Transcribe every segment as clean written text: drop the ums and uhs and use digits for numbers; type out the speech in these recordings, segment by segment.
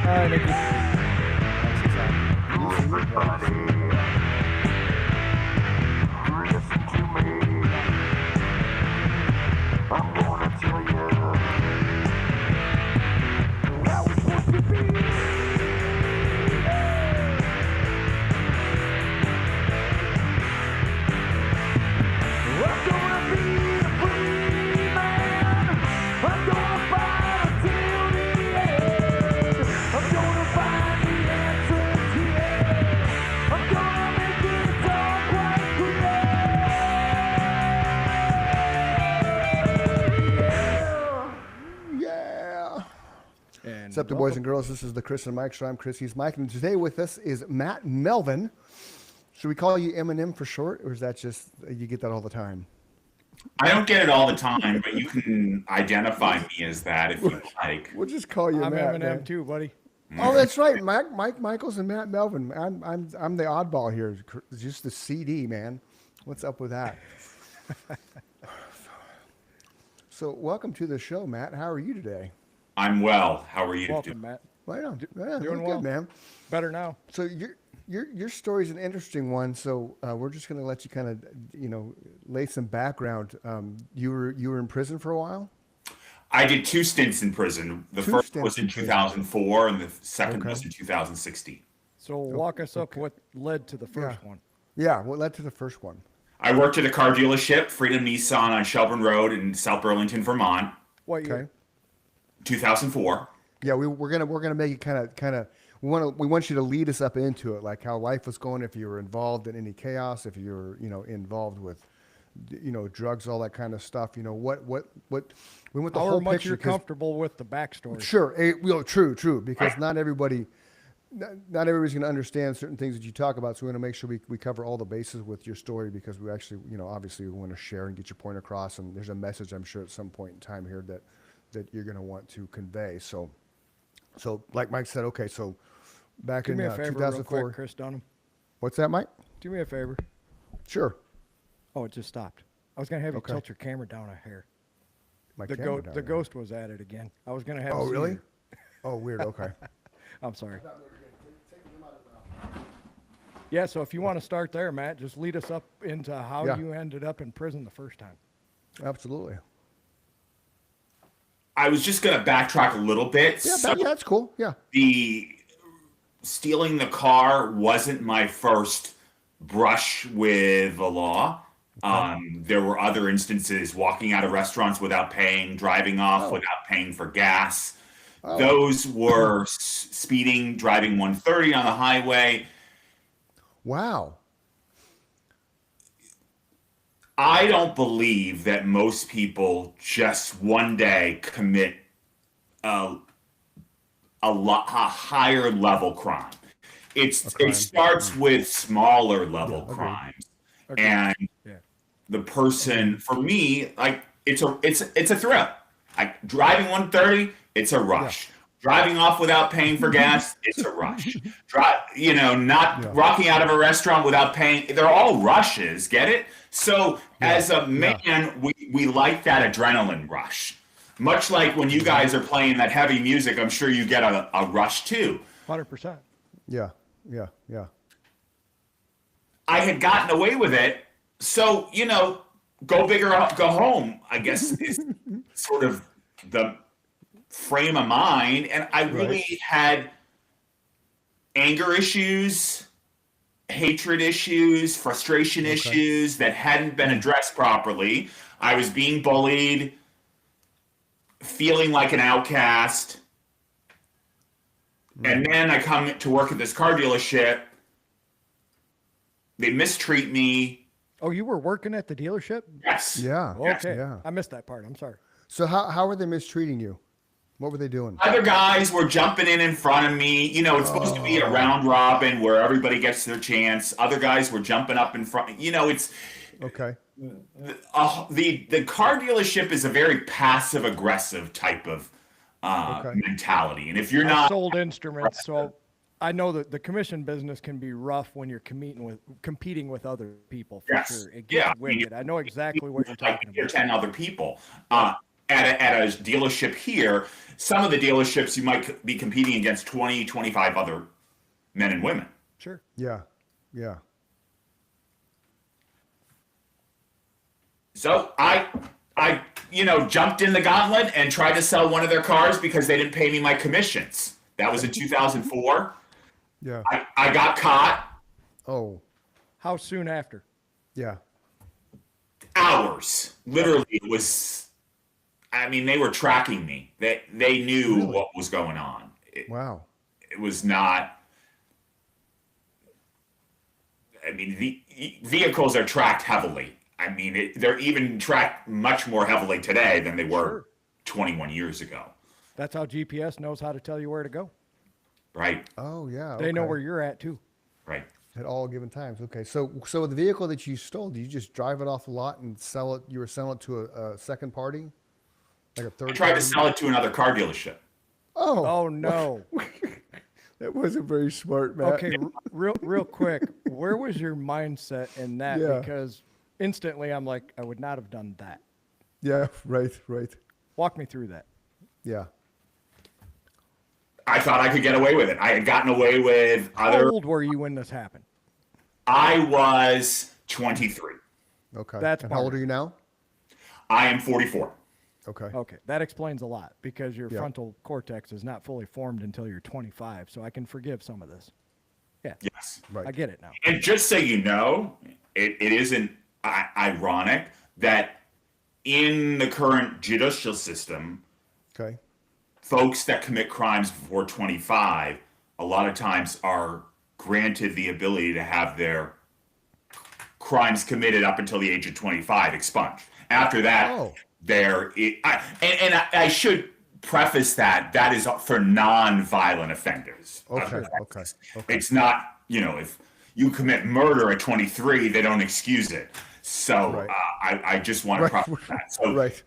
Hi, Nikki. Yeah. And What's up, the boys and girls? This is the Chris and Mike show. I'm Chris. He's Mike. And today with us is Matt Melvin. Should we call you Eminem for short, or is that just you get that all the time? I don't get it all the time, but you can identify me as that if you like. We'll just call you I'm Matt. Eminem man. too, buddy. Oh, that's right, Mike Michaels and Matt Melvin. I'm the oddball here. It's just the CD, man. What's up with that? So, welcome to the show, Matt. How are you today? I'm well. How are you Welcome, doing? Matt. Right on. Doing Good, well. man. Better now. So your story's an interesting one. So we're just going to let you kind of lay some background. You were in prison for a while. I did 2 stints in prison. The Two first stints was in in prison. 2004, and the second Okay. was in 2016. So walk us up what led to the first one. Yeah. What led to the first one? I worked at a car dealership, Freedom Nissan on Shelburne Road in South Burlington, Vermont, What year? Okay. 2004. Yeah, we're gonna make it kind of we want you to lead us up into it, like how life was going, if you were involved in any chaos, if you were involved with drugs, all that kind of stuff. What we want the However whole much picture. you're 'Cause- comfortable with the backstory. Sure, true, because not everybody's going to understand certain things that you talk about. So we want to make sure we cover all the bases with your story, because we actually, obviously we want to share and get your point across. And there's a message, I'm sure, at some point in time here that you're going to want to convey. So like Mike said, okay, so back Do in me a favor, real 2004. quick, Chris Dunham. What's that, Mike? Do me a favor. Sure. Oh, it just stopped. I was gonna have you Okay. tilt your camera down a hair. My The camera down the there. ghost was at it again. I was gonna have. Oh, you see really? her. Oh, weird. Okay. I'm sorry. Yeah, so if you want to start there, Matt, just lead us up into how Yeah. you ended up in prison the first time. Absolutely. I was just going to backtrack a little bit. Yeah, So that's cool. Yeah. the stealing the car wasn't my first brush with the law. There were other instances: walking out of restaurants without paying, driving off without paying for gas. Those were speeding, driving 130 on the highway. Wow. I don't believe that most people just one day commit a higher level crime. It starts with smaller level crimes, and Yeah. the person, for me, like it's a thrill. Like driving 130, it's a rush. Driving off without paying for gas, it's a rush. Rocking out of a restaurant without paying, they're all rushes, get it? So as a man, we like that adrenaline rush. Much like when you guys are playing that heavy music, I'm sure you get a rush too. 100%. Yeah. I had gotten away with it, so go big or go home, I guess, is sort of the frame of mind. And I really had anger issues, hatred issues, frustration issues that hadn't been addressed properly. I was being bullied, feeling like an outcast. And then I come to work at this car dealership. They mistreat me. Oh, you were working at the dealership? Yes. Yeah. Okay. Yeah. I missed that part. I'm sorry. So how were they mistreating you? What were they doing? Other guys were jumping in front of me. It's supposed to be a round robin where everybody gets their chance. Other guys were jumping up in front. It's Okay. the car dealership is a very passive aggressive type of mentality. And if you're I not sold instruments, so I know that the commission business can be rough when you're competing with other people. For Yes. sure. It gets Yeah. wicked. I know exactly what you're like talking 8 or about. 10 other people. at a dealership here, some of the dealerships you might be competing against 20, 25 other men and women. Sure. Yeah. Yeah. So I jumped in the gauntlet and tried to sell one of their cars because they didn't pay me my commissions. That was in 2004. Yeah. I got caught. Oh, How soon after? yeah. Hours. Literally, it was. I mean, they were tracking me. They knew Really? what was going on. Wow. It was not. I mean, the vehicles are tracked heavily. I mean, they're even tracked much more heavily today than they were Sure. 21 years ago. That's how GPS knows how to tell you where to go. Right. Oh, yeah. They know okay. where you're at too. Right. At all given times. Okay. So the vehicle that you stole, did you just drive it off the lot and sell it? You were selling it to a second party? Like a third I tried party? to sell it to another car dealership. Oh, Oh no. that wasn't very smart, Matt. Okay, real quick. Where was your mindset in that? Yeah. Because instantly I'm like, I would not have done that. Yeah. Right. Right. Walk me through that. Yeah. I thought I could get away with it. I had gotten away with How other. old were you when this happened? I was 23. Okay. That's and how old smart. are you now? I am 44. Okay. Okay, that explains a lot because your Yeah. frontal cortex is not fully formed until you're 25, so I can forgive some of this. Yeah, Yes. Right. I get it now. And just so you know, it isn't ironic that in the current judicial system, Okay. folks that commit crimes before 25 a lot of times are granted the ability to have their crimes committed up until the age of 25 expunged. After that, Oh. I should preface that is for non-violent offenders. Okay. Okay. Okay. It's not, if you commit murder at 23, they don't excuse it. So Right. I just want to Right. preface that. So Right.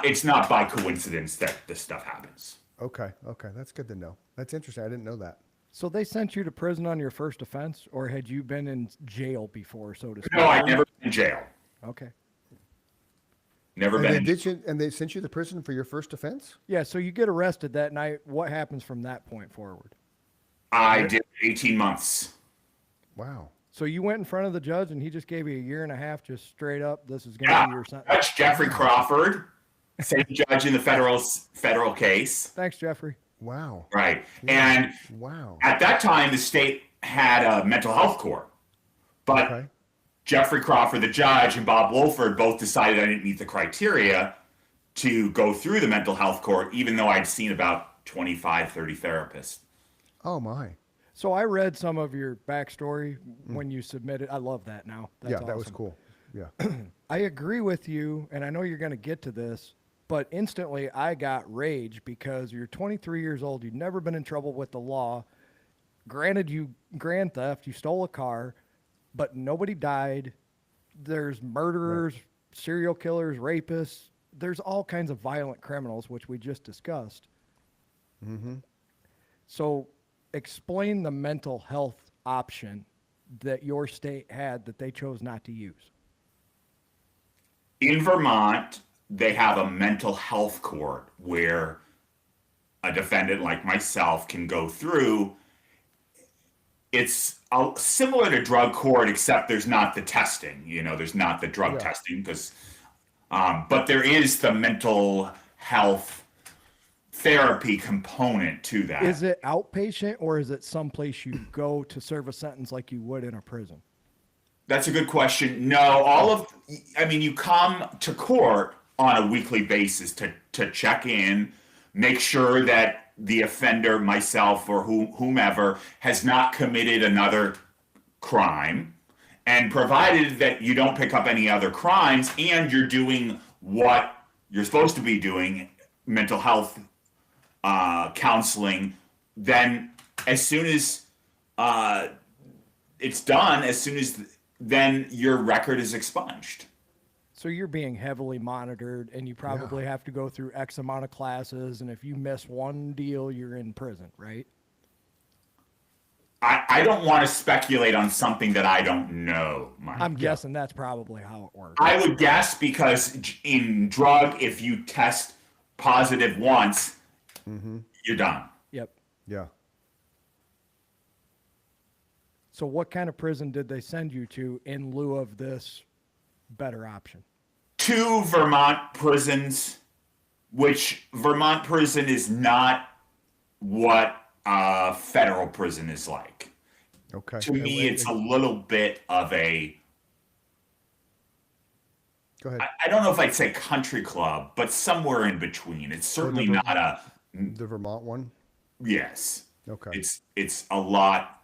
it's not by coincidence that this stuff happens. Okay. Okay. That's good to know. That's interesting. I didn't know that. So they sent you to prison on your first offense, or had you been in jail before, so to speak? No, I've never been in jail. Okay. Never And been they in did you, and they sent you to prison for your first offense? Yeah, so you get arrested that night. What happens from that point forward? I did 18 months. Wow. So you went in front of the judge, and he just gave you a year and a half, just straight up. This is going to Yeah, be your sentence. Judge Jeffrey Crawford, same judge in the federal case. Thanks, Jeffrey. Wow. Right. And Wow. at that time, the state had a mental health court. But Okay. Jeffrey Crawford, the judge, and Bob Wolford both decided I didn't meet the criteria to go through the mental health court, even though I'd seen about 25, 30 therapists. Oh my. So I read some of your backstory when you submitted. I love that now. That's Yeah, that was awesome. cool. Yeah. I agree with you, and I know you're going to get to this, but instantly I got rage because you're 23 years old. You've never been in trouble with the law. Granted, you grand theft, you stole a car, but nobody died. There's murderers, serial killers, rapists. There's all kinds of violent criminals, which we just discussed. Mm-hmm. So explain the mental health option that your state had that they chose not to use. In Vermont, they have a mental health court where a defendant like myself can go through. It's similar to drug court, except there's not the testing. There's not the drug testing but there is the mental health therapy component to that. Is it outpatient or is it someplace you go to serve a sentence like you would in a prison? That's a good question. No, you come to court on a weekly basis to check in, make sure that the offender, myself or whomever, has not committed another crime, and provided that you don't pick up any other crimes and you're doing what you're supposed to be doing, mental health counseling, then as soon as it's done, then your record is expunged. So you're being heavily monitored and you probably have to go through X amount of classes. And if you miss one deal, you're in prison, right? I don't want to speculate on something that I don't know, Mike. I'm guessing that's probably how it works. I would guess because in drug, if you test positive once, you're done. Yep. Yeah. So what kind of prison did they send you to in lieu of this better option? 2 Vermont prisons, which Vermont prison is not what a federal prison is like. Okay. To me, it's a little bit of a, Go ahead. I don't know if I'd say country club, but somewhere in between. It's certainly not a, The Vermont one. yes. Okay. It's a lot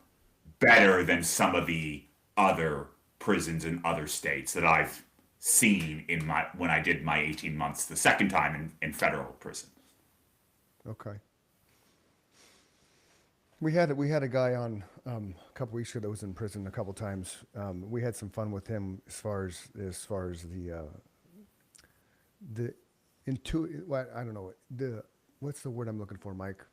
better than some of the other prisons in other states that I've seen in my when I did my 18 months the second time in federal prison. Okay. We had a guy on a couple weeks ago that was in prison a couple times. We had some fun with him as far as the what I don't know what's the word I'm looking for, Mike?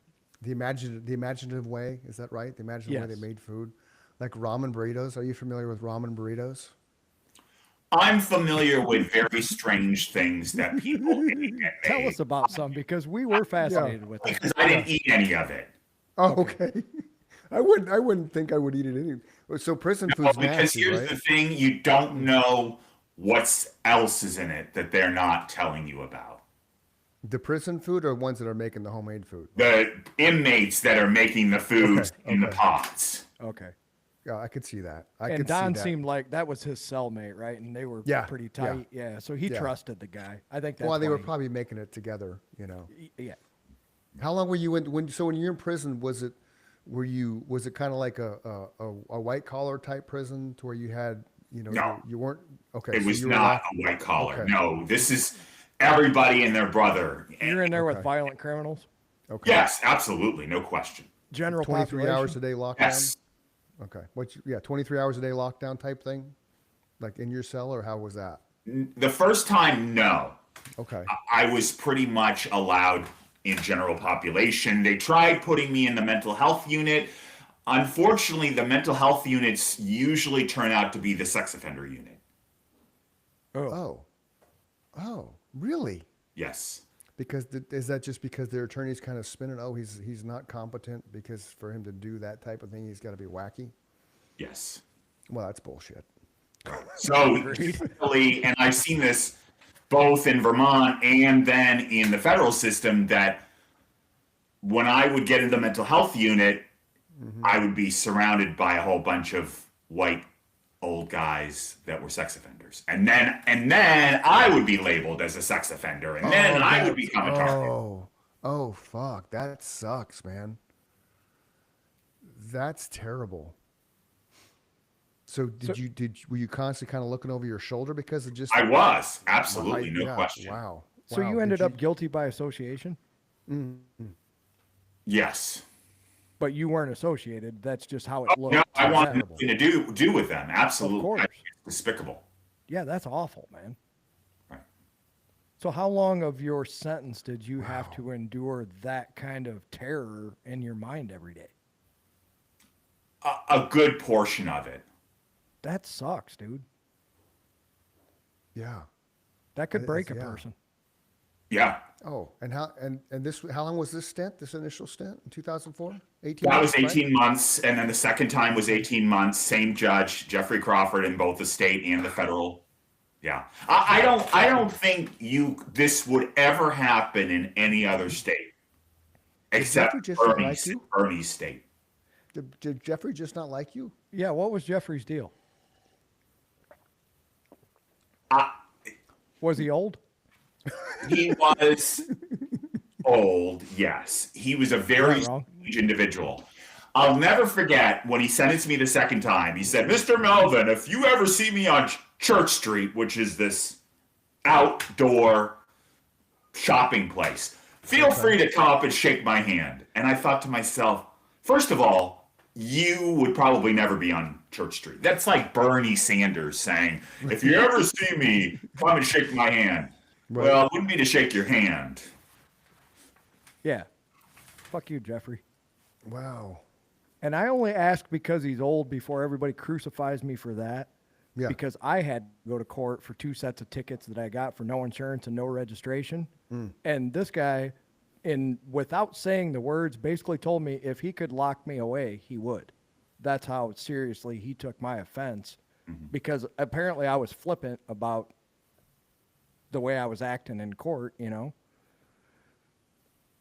The imaginative way, is that right? The imaginative way Yes. they made food, like ramen burritos. Are you familiar with ramen burritos? I'm familiar with very strange things that people eat and Tell made, us about some because we were fascinated with it. because I didn't eat any of it. Oh, okay. I wouldn't think I would eat it anyway. So prison Well, food's because nasty, here's right? the thing: you don't know what else is in it that they're not telling you about. The prison food or ones that are making the homemade food? The inmates that are making the foods Okay, in the okay. pots. Okay. Yeah, I could see that. I And could Don see that. seemed like that was his cellmate, right? And they were Yeah, pretty yeah. tight. Yeah. So he Yeah. trusted the guy. I think that's Well, they why were probably making it together, you know. yeah. How long were you in when you're in prison, was it kind of like a white collar type prison to where you had, you know, No. you weren't okay. It so was you were not locked- a white collar. Okay. No, this is everybody and their brother. You're in there with Okay. violent criminals? Okay. Yes, absolutely, no question. General 23 population? hours a day lockdown? Yes. Okay. 23 hours a day lockdown type thing? Like in your cell, or how was that? The first time, no. Okay. I was pretty much allowed in general population. They tried putting me in the mental health unit. Unfortunately, the mental health units usually turn out to be the sex offender unit. Oh. Oh, really? Yes. Because is that just because their attorney's kind of spinning? Oh, he's not competent because for him to do that type of thing, he's got to be wacky. Yes. Well, that's bullshit. So, typically, and I've seen this both in Vermont and then in the federal system, that when I would get into the mental health unit, I would be surrounded by a whole bunch of white old guys that were sex offenders, and then I would be labeled as a sex offender, and then I would become a target. Oh, fuck! That sucks, man. That's terrible. So were you constantly kind of looking over your shoulder because of just? I was absolutely no yeah, question. Wow. So Wow. you ended up guilty by association, Yes. but you weren't associated. That's just how it looked. No, I to wanted them. nothing to do with them. Absolutely. Of course. It's despicable. Yeah, that's awful, man. Right. So how long of your sentence did you have to endure that kind of terror in your mind every day? A good portion of it. That sucks, dude. Yeah. That could That break a is- yeah. person. Yeah. Oh, and how long was this stint? This initial stint in 2004? 18 That was months, right? 18 months, and then the second time was 18 months. Same judge, Jeffrey Crawford, in both the state and the federal. Yeah, I don't think this would ever happen in any other state, except Jeffrey just not Bernie's, like you? Bernie's state. Did Jeffrey just not like you? Yeah, what was Jeffrey's deal? Was he old? He was old, yes. He was a very Not wrong. strange individual. I'll never forget when he sentenced me the second time. He said, "Mr. Melvin, if you ever see me on Church Street," which is this outdoor shopping place, "feel free to come up and shake my hand." And I thought to myself, first of all, you would probably never be on Church Street. That's like Bernie Sanders saying, "If you ever see me, come and shake my hand." Right. Well, it wouldn't be to shake your hand. Yeah. Fuck you, Jeffrey. Wow. And I only ask because he's old before everybody crucifies me for that. Yeah. because I had to go to court for 2 sets of tickets that I got for no insurance and no registration. And this guy, without saying the words, basically told me if he could lock me away, he would. That's how seriously he took my offense, because apparently I was flippant about the way I was acting in court.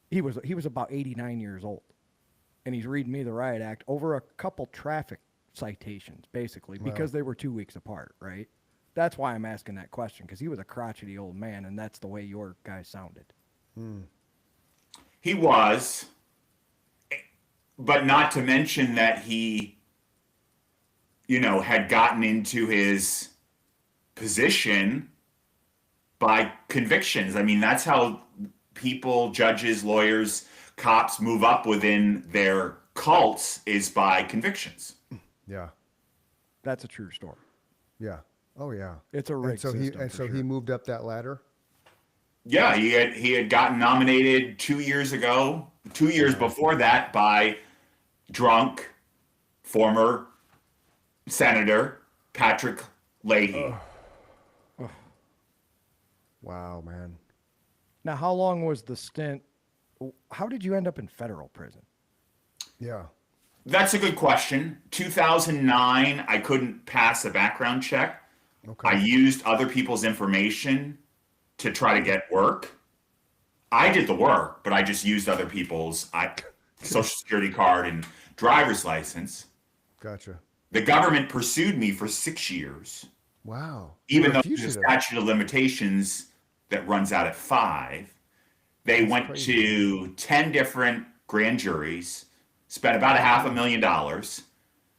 He was about 89 years old, and he's reading me the riot act over a couple traffic citations, basically, because they were 2 weeks apart, right? That's why I'm asking that question, because he was a crotchety old man, and that's the way your guy sounded. He was, but not to mention that he, had gotten into his position by convictions. I mean, that's how people, judges, lawyers, cops move up within their cults, is by convictions. Yeah. That's a true story. Yeah. Oh yeah. It's a rigged system. He moved up that ladder. Yeah, he had gotten nominated 2 years ago, 2 years before that, by drunk former Senator Patrick Leahy. Wow, man. Now, how long was the stint? How did you end up in federal prison? Yeah. That's a good question. 2009, I couldn't pass a background check. Okay. I used other people's information to try to get work. I did the work, but I just used other people's social security card and driver's license. Gotcha. The government pursued me for 6 years, Wow. even You're a though there's a fugitive. statute of limitations that runs out at 5. They went to 10 different grand juries, spent about $500,000.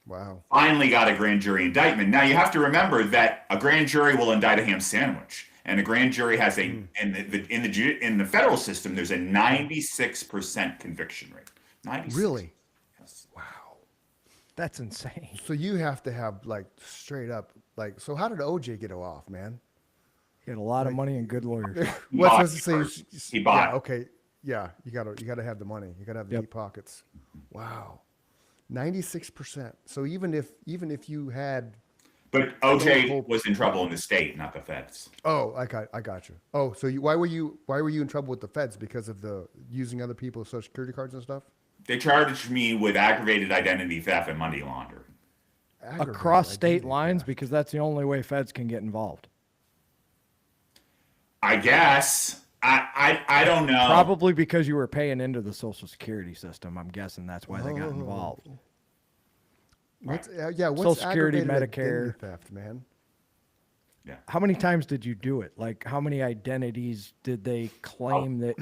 Wow. Finally got a grand jury indictment. Now you have to remember that a grand jury will indict a ham sandwich, and a grand jury has in the federal system there's a 96% conviction rate. 96. Really? Yes. Wow. That's insane. So you have to have straight up so how did OJ get off, man? He had a lot of money and good lawyers. What's bought supposed to say? He bought. Yeah, okay. Yeah, you gotta have the money. You gotta have the Yep. deep pockets. Wow. 96%. So even if you had But OJ was in trouble in the state, not the feds. I got you. Oh, so why were you in trouble with the feds because of the using other people's social security cards and stuff? They charged me with aggravated identity theft and money laundering. Across state Aggravated lines, identity because that's the only way feds can get involved. I guess. I don't know. Probably because you were paying into the Social Security system. I'm guessing that's why they got involved. theft. What's Social Security, aggravated Medicare. identity theft, man? How many times did you do it? Like, how many identities did they claim that?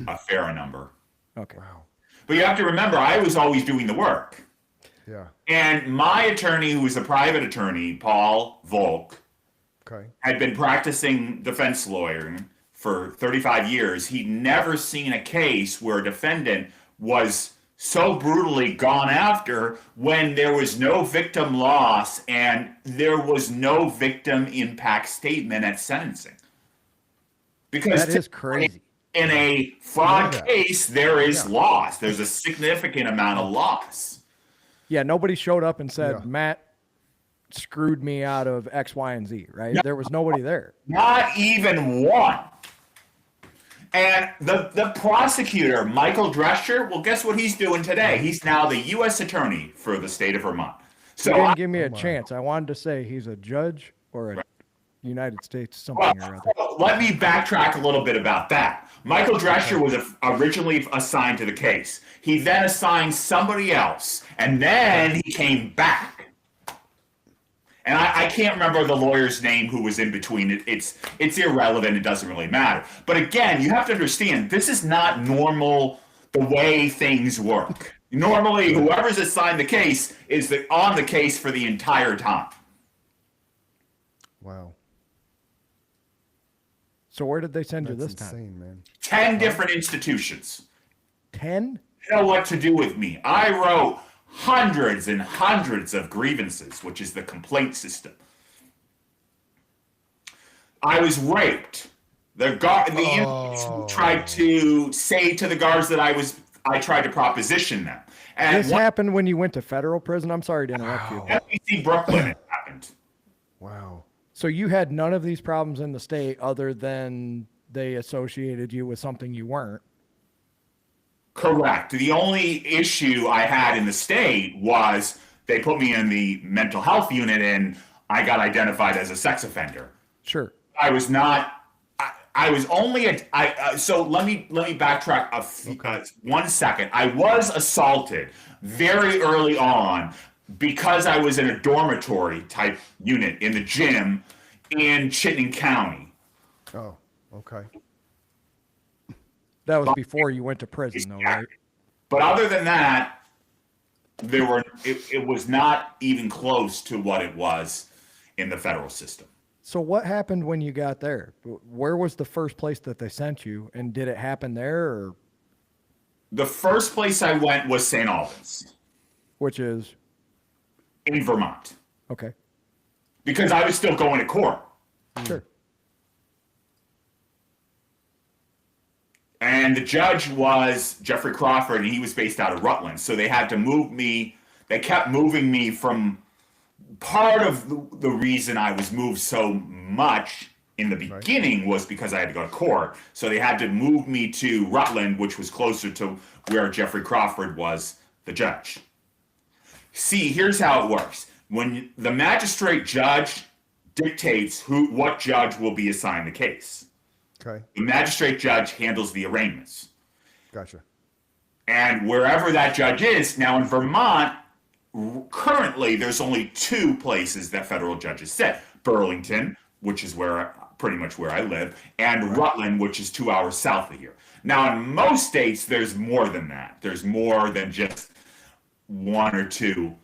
A fair number. Okay. Wow. But you have to remember, I was always doing the work. Yeah. And my attorney, who was a private attorney, Paul Volk, Okay. had been practicing defense lawyering for 35 years. He'd never seen a case where a defendant was so brutally gone after when there was no victim loss and there was no victim impact statement at sentencing. Because That is crazy. in a fraud Yeah. case, there is loss. There's a significant amount of loss. Yeah, nobody showed up and said, Yeah. Matt screwed me out of X, Y, and Z, right? There was nobody there. Not even one. And the prosecutor, Michael Drescher, well, guess what he's doing today? He's now the U.S. attorney for the state of Vermont. He So didn't give me a chance. I wanted to say he's a judge or a United States something or other. let me backtrack a little bit about that. Michael Drescher was originally assigned to the case. He then assigned somebody else, and then he came back. And I can't remember the lawyer's name who was in between. It's irrelevant. It doesn't really matter. But again, you have to understand, this is not normal the way things work. Normally, whoever's assigned the case is on the case for the entire time. Wow. So where did they send you That's this time? insane, man. 10 different institutions. 10? You know what to do with me. I wrote hundreds and hundreds of grievances, which is the complaint system. I was raped. The inmates tried to say to the guards that I tried to proposition them. And This happened when you went to federal prison? I'm sorry to interrupt you. FBC Brooklyn it happened. Wow. So you had none of these problems in the state other than they associated you with something you weren't. Correct. The only issue I had in the state was they put me in the mental health unit and I got identified as a sex offender. Sure. I was not. I was only a. So let me backtrack 1 second. I was assaulted very early on because I was in a dormitory type unit in the gym in Chittenden County. Oh, okay. That was before you went to prison, though, right? But other than that, it was not even close to what it was in the federal system. So what happened when you got there? Where was the first place that they sent you, and did it happen there, or The first place I went was St. Albans which is in Vermont okay? because I was still going to court. Sure. And the judge was Jeffrey Crawford, and he was based out of Rutland. So they had to move me. They kept moving me from. Part of the reason I was moved so much in the beginning was because I had to go to court. So they had to move me to Rutland, which was closer to where Jeffrey Crawford was the judge. See, here's how it works. When the magistrate judge dictates what judge will be assigned the case, Okay. the magistrate judge handles the arraignments. Gotcha. And wherever that judge is, now in Vermont, currently there's only 2 places that federal judges sit: Burlington, which is pretty much where I live, and Rutland, which is 2 hours south of here. Now in most states, there's more than that. There's more than just 1 or 2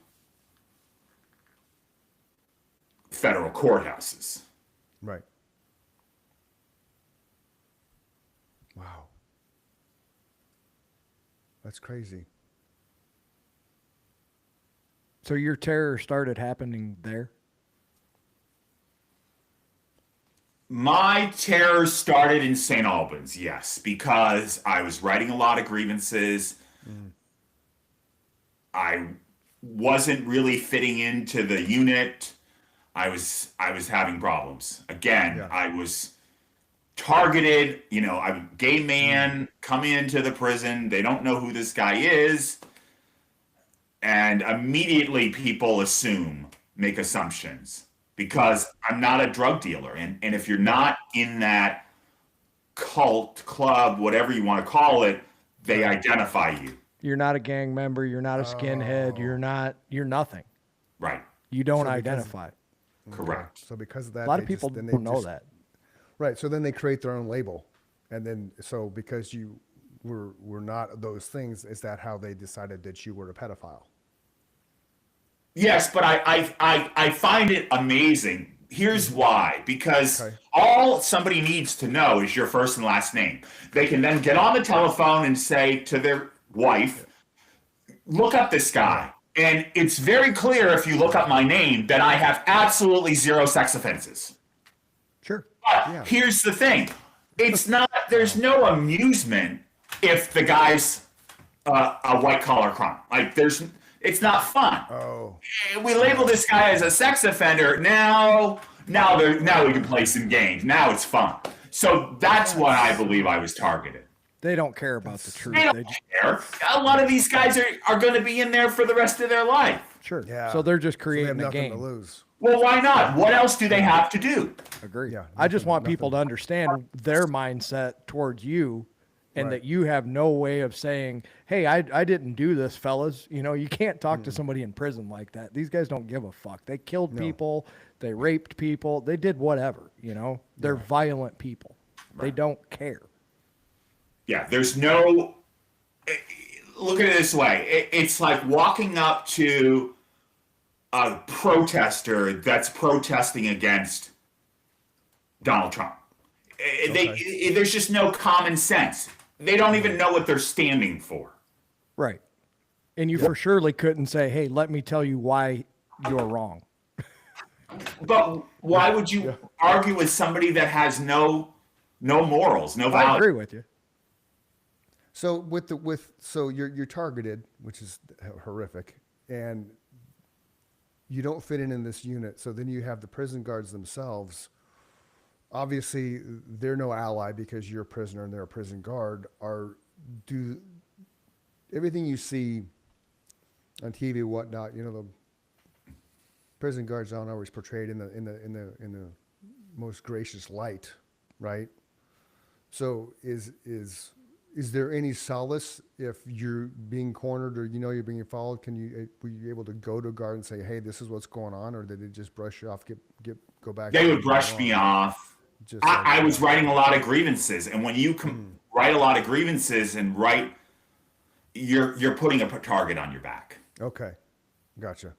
federal courthouses. Right. Wow. That's crazy. So your terror started happening there? My terror started in St. Albans, yes, because I was writing a lot of grievances. I wasn't really fitting into the unit. I was having problems. Again, Yeah. I was targeted. I'm a gay man coming into the prison. They don't know who this guy is. And immediately people make assumptions because I'm not a drug dealer. And if you're not in that cult, club, whatever you want to call it, they identify you. You're not a gang member. You're not a skinhead. You're nothing. Right. You don't So because- identify. Correct. So because of that, A lot they of people then they don't know just- that. Right. So then they create their own label, and then so because you were not those things, is that how they decided that you were a pedophile? Yes, but I find it amazing. Here's why. Because Okay. all somebody needs to know is your first and last name. They can then get on the telephone and say to their wife, look up this guy. And it's very clear if you look up my name that I have absolutely 0 sex offenses. Sure. But Yeah. here's the thing. There's no amusement if the guy's a white collar crime. It's not fun. Oh, We label this guy as a sex offender. Now we can play some games. Now it's fun. So that's what I believe I was targeted. They don't care about the truth. They don't care. A lot of these guys are going to be in there for the rest of their life. Sure. yeah. So they're just So they have creating a nothing to game. lose. Well, why not? What else do they have to do? Agree. Yeah, I just nothing- want people to understand their mindset towards you, and that you have no way of saying, "Hey, I didn't do this, fellas." You can't talk to somebody in prison like that. These guys don't give a fuck. They killed people. They raped people. They did whatever. They're violent people. They don't care. Yeah, there's no. Look at it this way. It's like walking up to a protester that's protesting against Donald Trump. There's just no common sense. They don't even know what they're standing for. Right. And you for surely couldn't say, "Hey, let me tell you why you're wrong." But why would you argue with somebody that has no morals, no I values? agree with you. So so you're targeted, which is horrific, and you don't fit in this unit. So then you have the prison guards themselves. Obviously, they're no ally because you're a prisoner and they're a prison guard. Do everything you see on TV, whatnot. You know, the prison guards aren't always portrayed in the most gracious light, right? So is there any solace if you're being cornered or you know you're being followed? Were you able to go to a guard and say, "Hey, this is what's going on," or did they just brush you off, go back? They to would brush me off. Just like I was that. writing a lot of grievances, and when you write a lot of grievances and write, you're putting a target on your back. Okay, gotcha.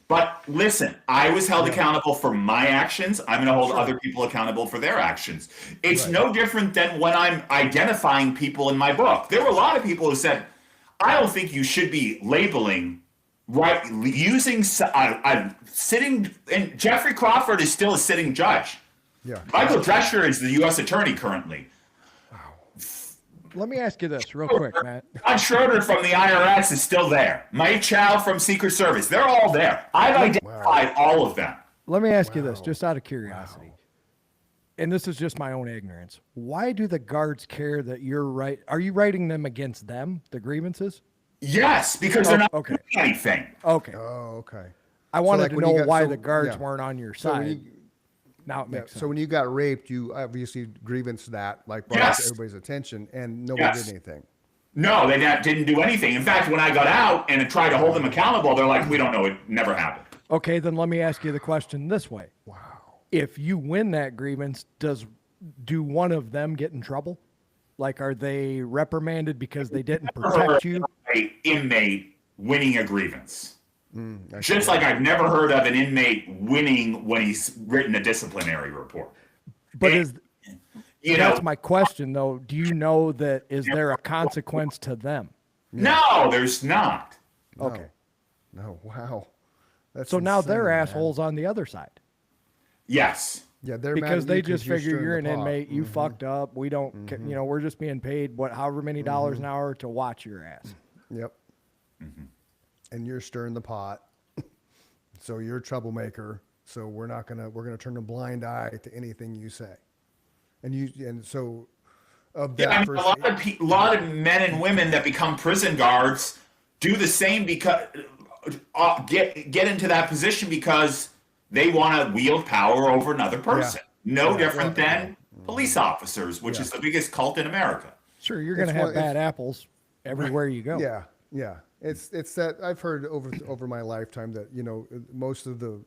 But listen, I was held accountable for my actions. I'm going to hold other people accountable for their actions. It's Right. no different than when I'm identifying people in my book. There were a lot of people who said, I don't think you should be labeling, right, using, sitting, and Jeffrey Crawford is still a sitting judge. Yeah. Michael Drescher is the U.S. attorney currently. Let me ask you this real quick, Matt. John Schroeder from the IRS is still there. Mike Chow from Secret Service. They're all there. I've identified all of them. Let me ask you this, just out of curiosity. And this is just my own ignorance. Why do the guards care that you're right? Are you writing them against them, the grievances? Yes, because they're not okay. doing anything. Okay. Oh, okay. I wanted like to when you know got- why so- the guards yeah. weren't on your So when side. you- Now it Yeah, makes sense. so when you got raped, you obviously grievance that, like brought it Yes. to everybody's attention, and nobody Yes. did anything. No, they didn't do anything. In fact, when I got out and tried to hold them accountable, they're like, we don't know. It never happened. Okay, then let me ask you the question this way. Wow. If you win that grievance, do one of them get in trouble? Like, are they reprimanded because they didn't protect you? An inmate winning a grievance. I Just like I've never heard of an inmate winning when he's written a disciplinary report. But You know, that's my question though. Do you know that is there a consequence to them? no, there's not. Okay. No, wow. That's So now they're insane, man. assholes on the other side. Yes. Yeah, they're Because mad at they you just figure stirring you're an the pot. inmate, you fucked up. We don't, we're just being paid however many dollars an hour to watch your ass. Yep. And you're stirring the pot. So you're a troublemaker. So we're gonna turn a blind eye to anything you say. And so of that Yeah, I mean, first, a lot of men and women that become prison guards do the same because get into that position because they want to wield power over another person. No different than police officers, which is the biggest cult in America. Sure, you're going to It's have one- bad apples everywhere you go. yeah, yeah. It's that I've heard over my lifetime that, you know, most of the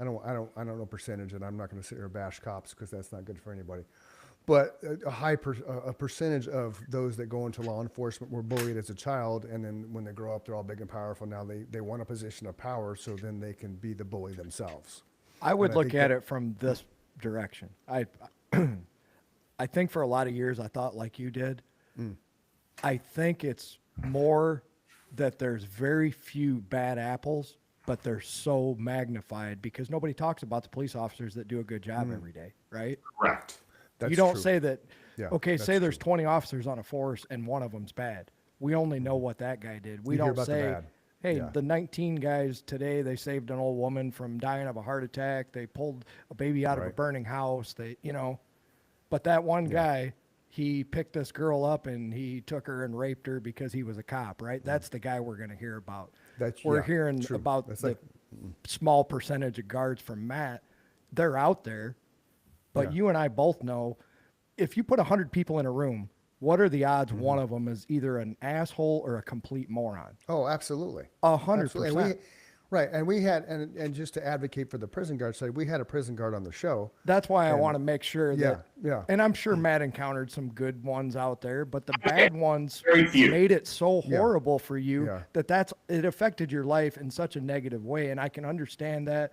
I don't know percentage, and I'm not going to sit here and bash cops because that's not good for anybody. But a percentage of those that go into law enforcement were bullied as a child, and then when they grow up, they're all big and powerful. Now they want a position of power, so then they can be the bully themselves. I would And I look think at that- it from this direction. I think for a lot of years I thought like you did. I think it's more that there's very few bad apples, but they're so magnified because nobody talks about the police officers that do a good job every day, right? Correct. That's You don't true. say that, Yeah, okay, that's say there's true. 20 officers on a force and one of them's bad. We only know what that guy did. We You hear don't about the say, bad. hey, Yeah. the 19 guys today, they saved an old woman from dying of a heart attack. They pulled a baby out of a Right. burning house. But that one guy, he picked this girl up and he took her and raped her because he was a cop, right? That's the guy we're going to hear about. We're Yeah, hearing true. about That's the like- small percentage of guards from Matt. They're out there, but Yeah. you and I both know if you put 100 people in a room, what are the odds Mm-hmm. one of them is either an asshole or a complete moron? Oh, absolutely. 100%. And right, and we had, and just to advocate for the prison guard side, we had a prison guard on the show. That's why I want to make sure Yeah, that. yeah. And I'm sure Matt encountered some good ones out there, but the bad ones Very few. made it so Yeah. horrible for you Yeah. that it affected your life in such a negative way. And I can understand that.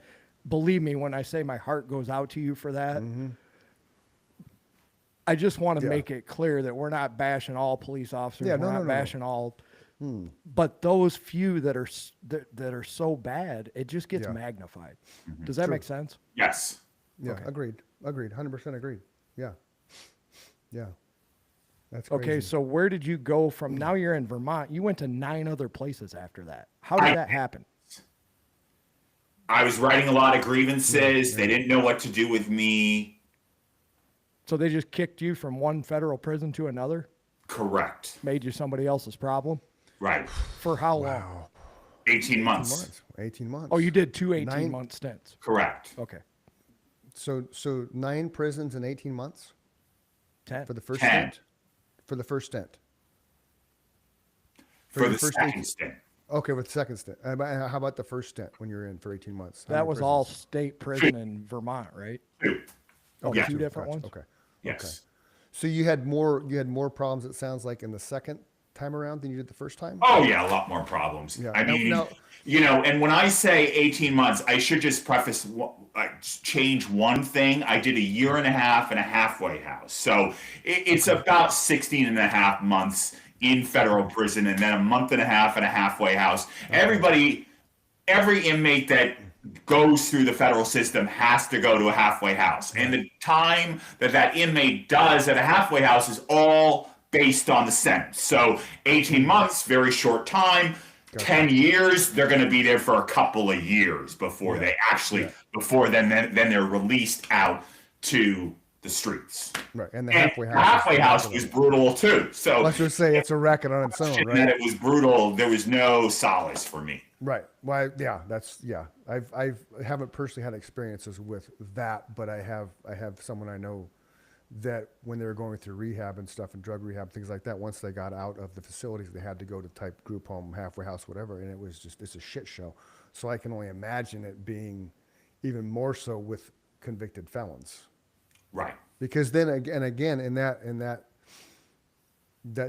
Believe me when I say my heart goes out to you for that. I just want to Mm-hmm. Yeah. make it clear that we're not bashing all police officers. Yeah, we're no, not no, no. bashing all. But those few that are that are so bad, it just gets Yeah. magnified. Does that make sense? Yes. Yeah, Okay. agreed, 100% agreed. Yeah, yeah. That's Okay, crazy. so where did you go from? Now you're in Vermont. You went to 9 other places after that. How did that happen? I was writing a lot of grievances. They didn't know what to do with me. So they just kicked you from one federal prison to another, Correct. made you somebody else's problem. Right. For how long? 18 months. 18 months. Oh, you did two 9 18-month stints. Correct. Okay. So 9 prisons in 18 months 10. for the first 10. stint? For the first stint. For the first second 18 stint. Okay, with the second stint. How about the first stint when you were in for 18 months? How That many was prisons? all state prison in Vermont, right? Two. Oh, Yeah. two different Gotcha. ones? Okay. Yes. Okay. So you had more problems, it sounds like, in the second time around than you did the first time? Oh yeah, a lot more problems. Yeah. I mean, Now- and when I say 18 months, I should just preface, change one thing. I did a year and a half in a halfway house. So it's about 16 and a half months in federal prison and then a month and a half in a halfway house. Every inmate that goes through the federal system has to go to a halfway house. And the time that inmate does at a halfway house is all based on the sentence. So 18 months, very short time. 10 years, they're going to be there for a couple of years before they actually, before then they're released out to the streets. Right. And the And halfway the house. halfway house was brutal too. So Let's just say it's a racket on its own, that right? it was brutal. There was no solace for me. Right. Well, I haven't personally had experiences with that, but I have someone I know that when they were going through rehab and stuff and drug rehab, things like that, once they got out of the facilities, they had to go to type group home, halfway house, whatever. And it's a shit show. So I can only imagine it being even more so with convicted felons. Right. Because then again, in that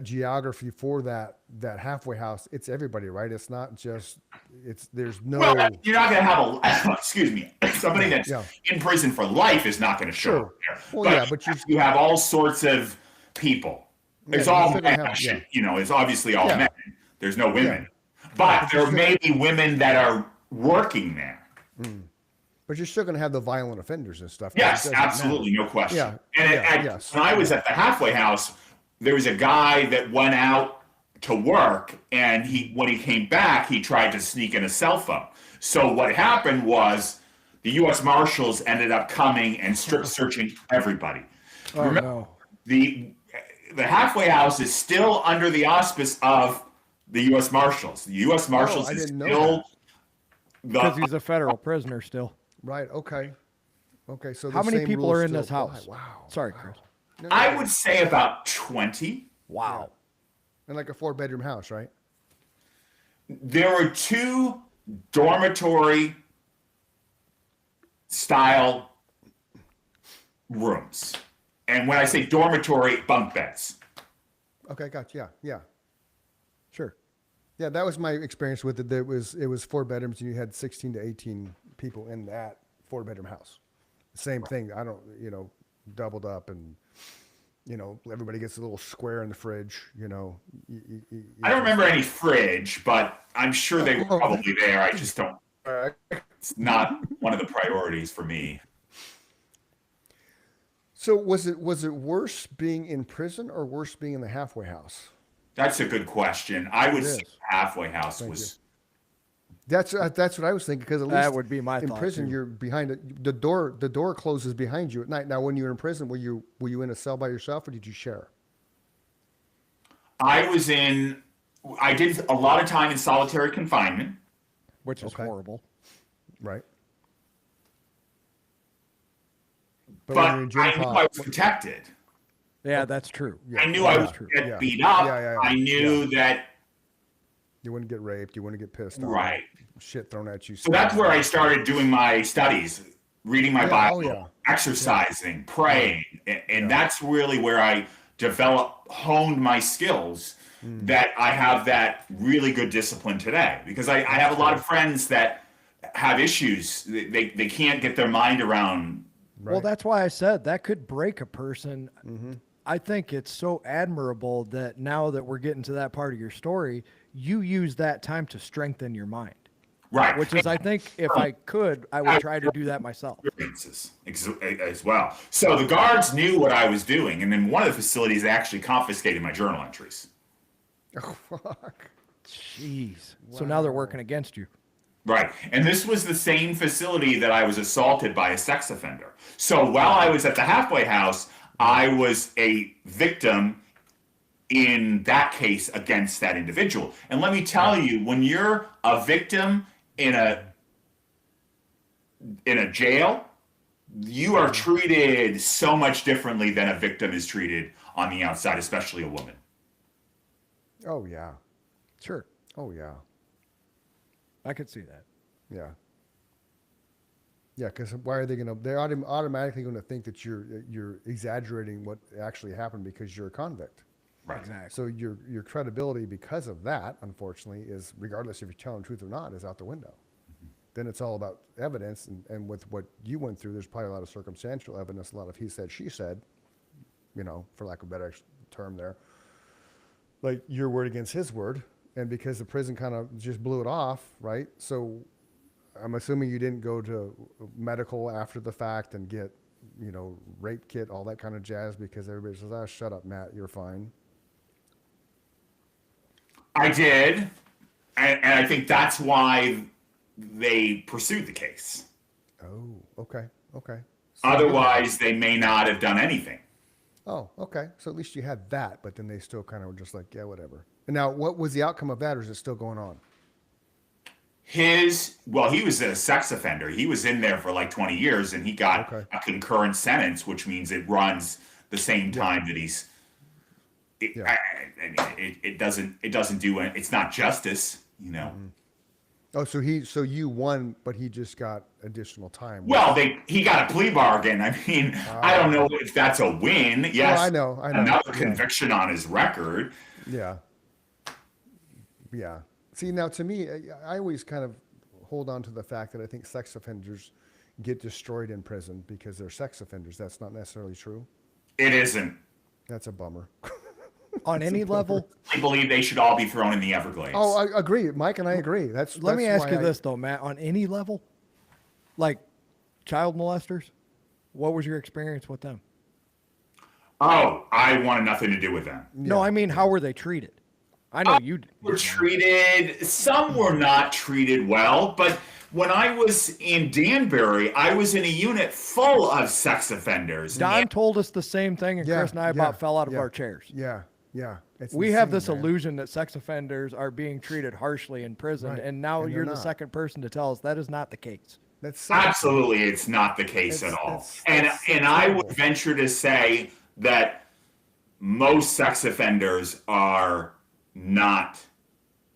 geography for that halfway house, it's everybody, right? It's not just, there's no. Well, you're not going to have excuse me, somebody that's Yeah. in prison for life is not going to show Sure. up there. Well, but you have all sorts of people. It's you're all still gonna men. have- yeah. It's obviously all Yeah. men. There's no women. But there may be women that are working there. But you're still going to have the violent offenders and stuff. Yes, It doesn't absolutely, matter. no question. Yeah, And yeah, yes. when I was at the halfway house, there was a guy that went out to work, and when he came back, he tried to sneak in a cell phone. So what happened was the U.S. Marshals ended up coming and strip searching everybody. Oh, Remember, no. the halfway house is still under the auspice of the U.S. Marshals. The U.S. Marshals I is didn't know still Because he's a federal prisoner still. Right. Okay. Okay. So How the many same people rules are in still this apply. house? Wow. Sorry, Chris. I would say about 20. Wow. And like a 4-bedroom house, right? There were 2 dormitory style rooms. And when I say dormitory, bunk beds. Okay. Gotcha. Yeah. Yeah. Sure. Yeah. That was my experience with it. It was 4 bedrooms and you had 16 to 18 people in that 4-bedroom house. Same thing. I don't, doubled up and, everybody gets a little square in the fridge, I don't remember any fridge, but I'm sure they were probably there. I just don't. It's not one of the priorities for me. So was it worse being in prison or worse being in the halfway house? That's a good question. I would It say is. halfway house was. That's what I was thinking, because at least That would be my in thought, prison too. you're behind it. The door closes behind you at night. Now, when you were in prison, were you in a cell by yourself or did you share? I did a lot of time in solitary confinement. Which is Okay. horrible. Right. But when you're in gym I knew pod- I was protected. Yeah, that's true. I knew I yeah, would true. get Yeah. beat up. Yeah. I knew that, you wouldn't get raped, you wouldn't get pissed off, right. shit thrown at you. So that's where I started doing my studies, reading my Yeah, Bible, oh, yeah. exercising, praying. And that's really where I honed my skills, that I have that really good discipline today. Because I have a lot of friends that have issues. They can't get their mind around. Well, Right. that's why I said that could break a person. Mm-hmm. I think it's so admirable that now that we're getting to that part of your story, you use that time to strengthen your mind. Right. Which is, I think, if I could, I would try to do that myself. Experiences as well. So the guards knew what I was doing. And then one of the facilities actually confiscated my journal entries. Oh, fuck. Jeez. So now they're working against you. Right. And this was the same facility that I was assaulted by a sex offender. So while I was at the halfway house, I was a victim in that case against that individual. And let me tell you, when you're a victim in a jail, you are treated so much differently than a victim is treated on the outside, especially a woman. Oh yeah. Sure. Oh yeah. I could see that. Yeah. Yeah, because why are they going to? They're automatically going to think that you're exaggerating what actually happened because you're a convict. Right. Exactly. So your credibility because of that, unfortunately, is regardless if you're telling the truth or not, is out the window. Then it's all about evidence, and with what you went through, there's probably a lot of circumstantial evidence, a lot of he said, she said, for lack of a better term there, like your word against his word, and because the prison kind of just blew it off, right? So I'm assuming you didn't go to medical after the fact and get, rape kit, all that kind of jazz, because everybody says, "Ah, shut up, Matt, you're fine." I did. And I think that's why they pursued the case. Oh, okay, okay. Otherwise, they may not have done anything. Oh, okay. So at least you had that, but then they still kind of were just like, yeah, whatever. And now, what was the outcome of that, or is it still going on? He was a sex offender. He was in there for like 20 years, and he got Okay. a concurrent sentence, which means it runs the same time that he's. Yeah. It doesn't do it. It's not justice, Oh, so you won, but he just got additional time. Well, he got a plea bargain. I mean, I don't know if that's a win. Yes, I know. Another Yeah. conviction on his record. Yeah. Yeah. See, now to me, I always kind of hold on to the fact that I think sex offenders get destroyed in prison because they're sex offenders. That's not necessarily true. It isn't. That's a bummer. On any level, I believe they should all be thrown in the Everglades. Oh, I agree. Mike and I agree. let me ask why you this though, Matt. On any level, like child molesters, what was your experience with them? Oh, I wanted nothing to do with them. No, I mean, how were they treated? I know you Were treated. Some were not treated well, but when I was in Danbury, I was in a unit full of sex offenders. Don told us the same thing, and Yeah, Chris and I yeah, about fell out of yeah. our chairs. Yeah. Yeah. It's We have insane, this man. illusion that sex offenders are being treated harshly in prison, Right, and now and they're you're the not. second person to tell us that is not the case. That's sad. Absolutely, it's not the case It's- at all. it's- And it's and I would terrible. venture to say that most sex offenders are not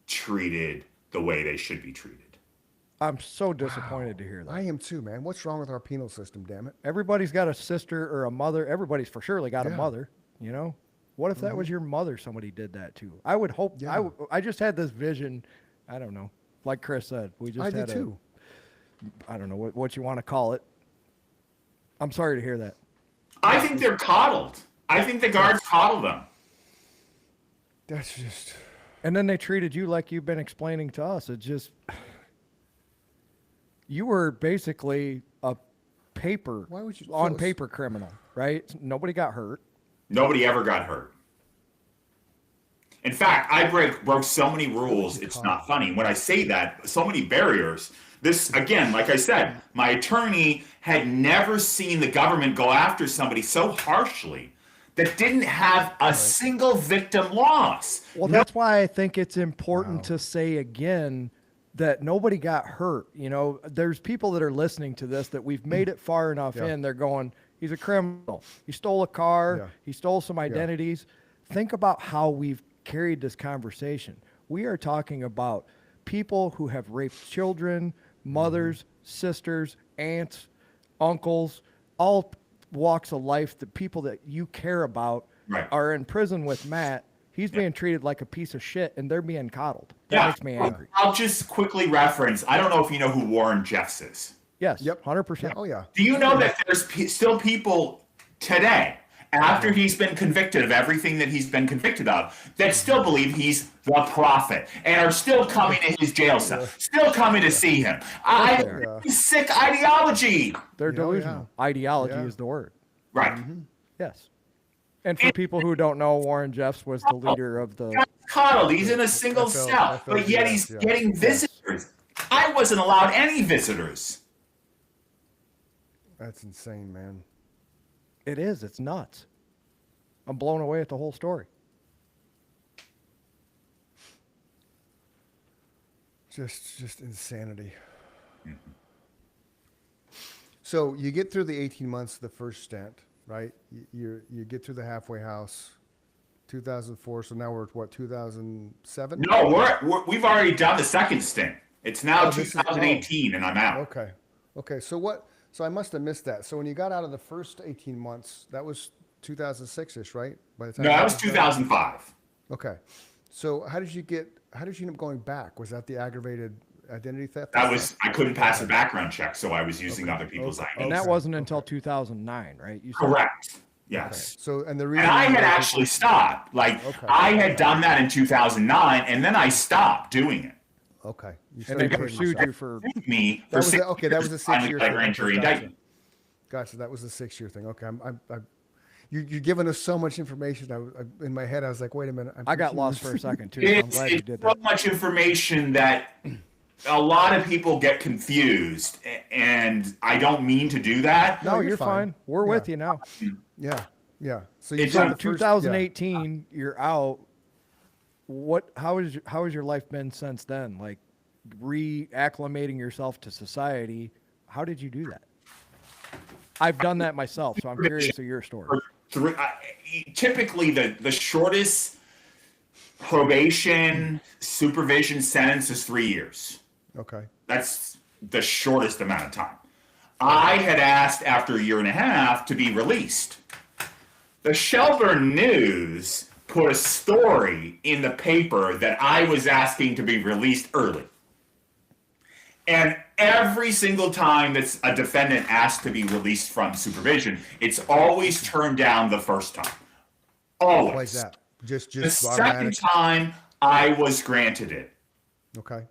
treated the way they should be treated. I'm so disappointed to hear that. I am too, man. What's wrong with our penal system? Damn it. Everybody's got a sister or a mother. Everybody's for surely got a Yeah. mother, What if that was your mother somebody did that to? I would hope. Yeah. I just had this vision. I don't know. Like Chris said, we just I had did too. I don't know what you want to call it. I'm sorry to hear that. I think they're coddled. I think the guards coddle them. That's just. And then they treated you like you've been explaining to us. It just you were basically a Why would you- on so- paper criminal, right? Nobody got hurt. Nobody ever got hurt. In fact, I broke so many rules, it's not funny. When I say that, so many barriers. This, again, like I said, my attorney had never seen the government go after somebody so harshly that didn't have a single victim loss. Well, that's why I think it's important to say again that nobody got hurt. There's people that are listening to this that we've made it far enough Yeah. in. They're going, he's a criminal. He stole a car. Yeah. He stole some identities. Think about how we've carried this conversation. We are talking about people who have raped children, mothers, sisters, aunts, uncles, all walks of life, the people that you care about Right. are in prison with Matt. He's being treated like a piece of shit, and they're being coddled. That makes me angry. I'll just quickly reference, I don't know if you know who Warren Jeffs is. Yes, Yep. 100%. Oh yeah. Do you know that there's still people today, after he's been convicted of everything that he's been convicted of, that still believe he's the prophet and are still coming to his jail cell, still coming to see him? Sick ideology. They're Yeah, delusional. Ideology Yeah. is the word. Right. Yes. And for people who don't know, Warren Jeffs was the leader of the. Coddled. He's in a single FL cell, but yet he's yeah. getting visitors. I wasn't allowed any visitors. That's insane, man. It is. It's nuts. I'm blown away at the whole story. Just insanity. So you get through the 18 months of the first stint, right? You get through the halfway house, 2004. So now we're at what, 2007? No, we've already done the second stint. It's now Oh, this is- 2018, and I'm out. Okay. Okay. So what? So I must have missed that. So when you got out of the first 18 months, that was 2006-ish, right? By the time No, you that was got done? 2005. Okay. So how did you end up going back? Was that the aggravated identity theft? I couldn't pass a background check, so I was using other people's Okay. And IDs. that wasn't until 2009, right? You said? Correct. Yes. So, and the And reason I you had guys- actually stopped. Like, Okay. I had done that in 2009, and then I stopped doing it. Okay. You And they started pursued yourself. you for. Me That was for okay. That was a finally 6-year got a thing. grand Okay, jury gotcha. indictment. Gotcha. That was a 6-year thing. Okay. You're giving us so much information. In my head, I was like, wait a minute. I got lost for a second too. So I'm It's, glad you it's did so that. much information that a lot of people get confused, and I don't mean to do that. No, you're you're fine. fine. We're Yeah. with you now. Yeah. Yeah. So you It's did on the So first- 2018, you're out. How has your life been since then? Like reacclimating yourself to society. How did you do that? I've done that myself, so I'm curious of your story. Typically, the shortest probation supervision sentence is 3 years. Yeah. Okay. That's the shortest amount of time. I had asked after a year and a half to be released. The Shelburne News put a story in the paper that I was asking to be released early. And every single time that a defendant asked to be released from supervision, it's always turned down the first time. Always. Why is that? Just The second automatic. time, I was granted it. Okay.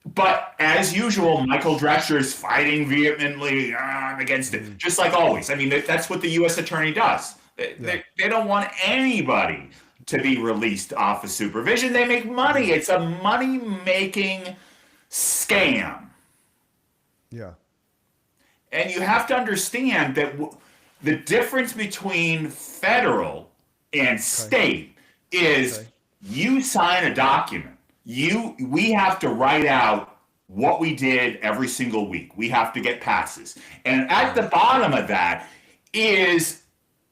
But as usual, Michael Drescher is fighting vehemently against it, just like always. I mean, that's what the U.S. attorney does. They don't want anybody to be released off of supervision. They make money. It's a money-making scam. Yeah. And you have to understand that the difference between federal and state is you sign a document. We have to write out what we did every single week. We have to get passes. And at the bottom of that is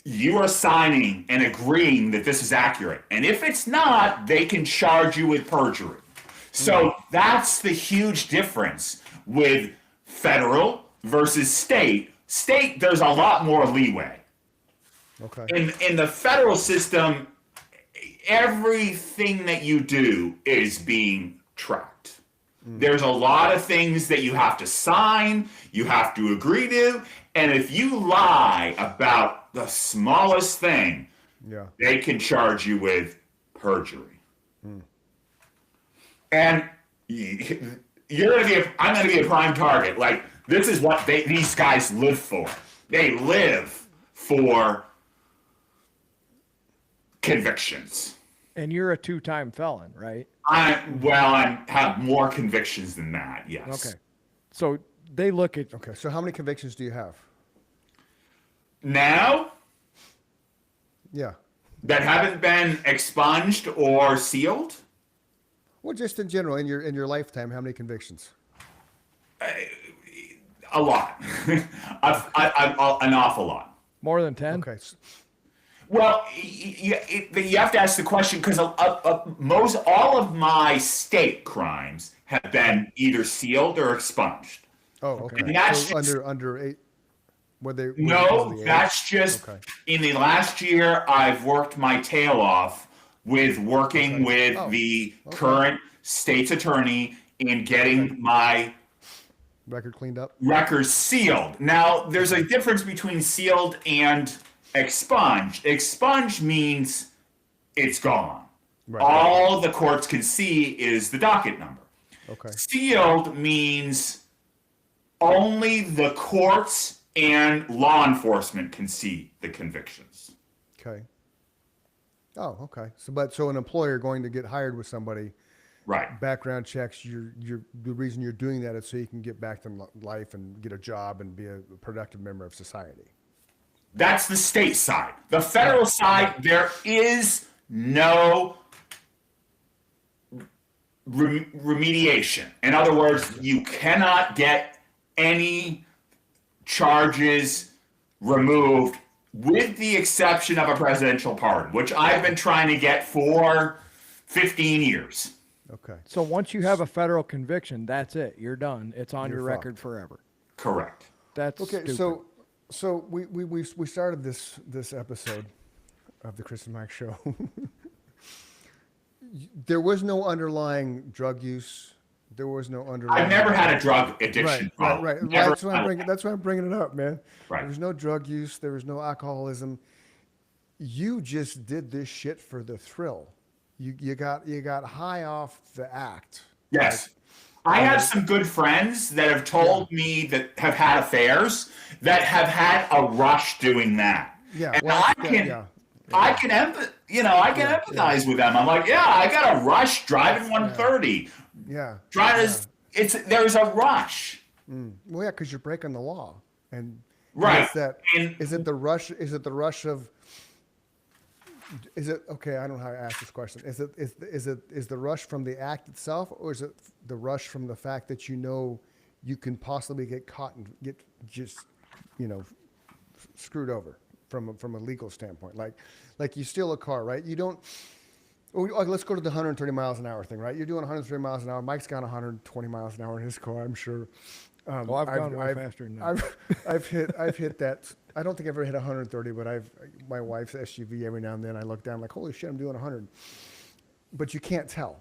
you are signing and agreeing that this is accurate. And if it's not, they can charge you with perjury. So that's the huge difference with federal versus state. State, there's a lot more leeway. Okay. In the federal system, everything that you do is being tracked. There's a lot of things that you have to sign, you have to agree to, and if you lie about the smallest thing, Yeah. they can charge you with perjury. And I'm going to be a prime target. Like, this is what these guys live for. They live for convictions. And you're a 2-time felon, right? I have more convictions than that. Yes. Okay. So they look at Okay. So how many convictions do you have? Now Yeah. that haven't been expunged or sealed, Well, just in general, in your lifetime, how many convictions? a lot, an awful lot. more than 10. Okay. Well, you have to ask the question because most all of my state crimes have been either sealed or expunged. Oh, okay. And that's So just- under 8. Were they? No, that's just Okay. in the last year I've worked my tail off with working with Oh, the current state's attorney in getting my record cleaned up. records sealed. Now, there's a difference between sealed and expunged. Expunged means it's gone. Right. All the courts can see is the docket number. Okay. Sealed means only the courts and law enforcement can see the convictions. Okay. Oh, okay. So an employer going to get hired with somebody Right. background checks. The reason you're doing that is so you can get back to life and get a job and be a productive member of society. That's the state side. The federal side, there is no remediation. In other words, you cannot get any charges removed with the exception of a presidential pardon, which I've been trying to get for 15 years. Okay. So once you have a federal conviction, that's it. You're done. It's on You're your fucked. record forever. Correct. That's Okay. stupid. So we started this episode of the Chris and Mike Show. There was no underlying drug use. There was no underlying. I've never had a drug addiction problem. Right. Never That's why had it. that's why I'm bringing it up, man. Right. There was no drug use. There was no alcoholism. You just did this shit for the thrill. You got high off the act. Yes. I have some good friends that have told me that have had affairs that have had a rush doing that. Yeah. And well, I yeah, can, yeah. I can empathize with them. I'm like, yeah, I got a rush driving 130. Yeah. Trying to, there's a rush. Well, yeah, because you're breaking the law, and Right. Is that And- is it the rush? Is it the rush of? Is it okay? I don't know how to ask this question. Is the rush from the act itself, or is it the rush from the fact that you know you can possibly get caught and get just screwed over from a legal standpoint? Like you steal a car, right? You don't. Let's go to the 130 miles an hour thing, right? You're doing 130 miles an hour. Mike's got 120 miles an hour in his car, I'm sure. Well, I've gone way faster than that. I've hit that. I don't think I've ever hit 130, but my wife's SUV every now and then I look down like, holy shit, I'm doing 100. But you can't tell.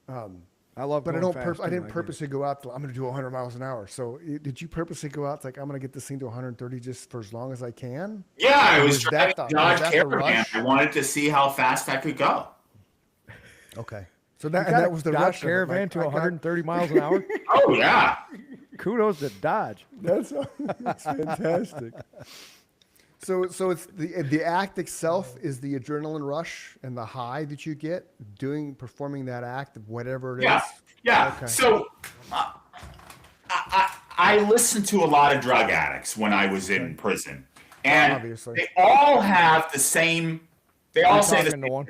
I love But going fast, I too, didn't get it. purposely go out. I'm going to do 100 miles an hour. So did you purposely go out? It's like, I'm going to get this thing to 130 just for as long as I can? Yeah, I was Was driving that a the- Dodge was that the Caravan. rush? I wanted to see how fast I could go. Okay. So You that, and got that a was the Dodge rush of it. Caravan Like, to I got- 130 miles an hour. Oh yeah. Kudos to Dodge. That's fantastic. So it's the act itself is the adrenaline rush and the high that you get performing that act of whatever it is. Yeah, yeah. Okay. So I listened to a lot of drug addicts when I was in prison, and Obviously. they all have the same. They all You're say the talking to one.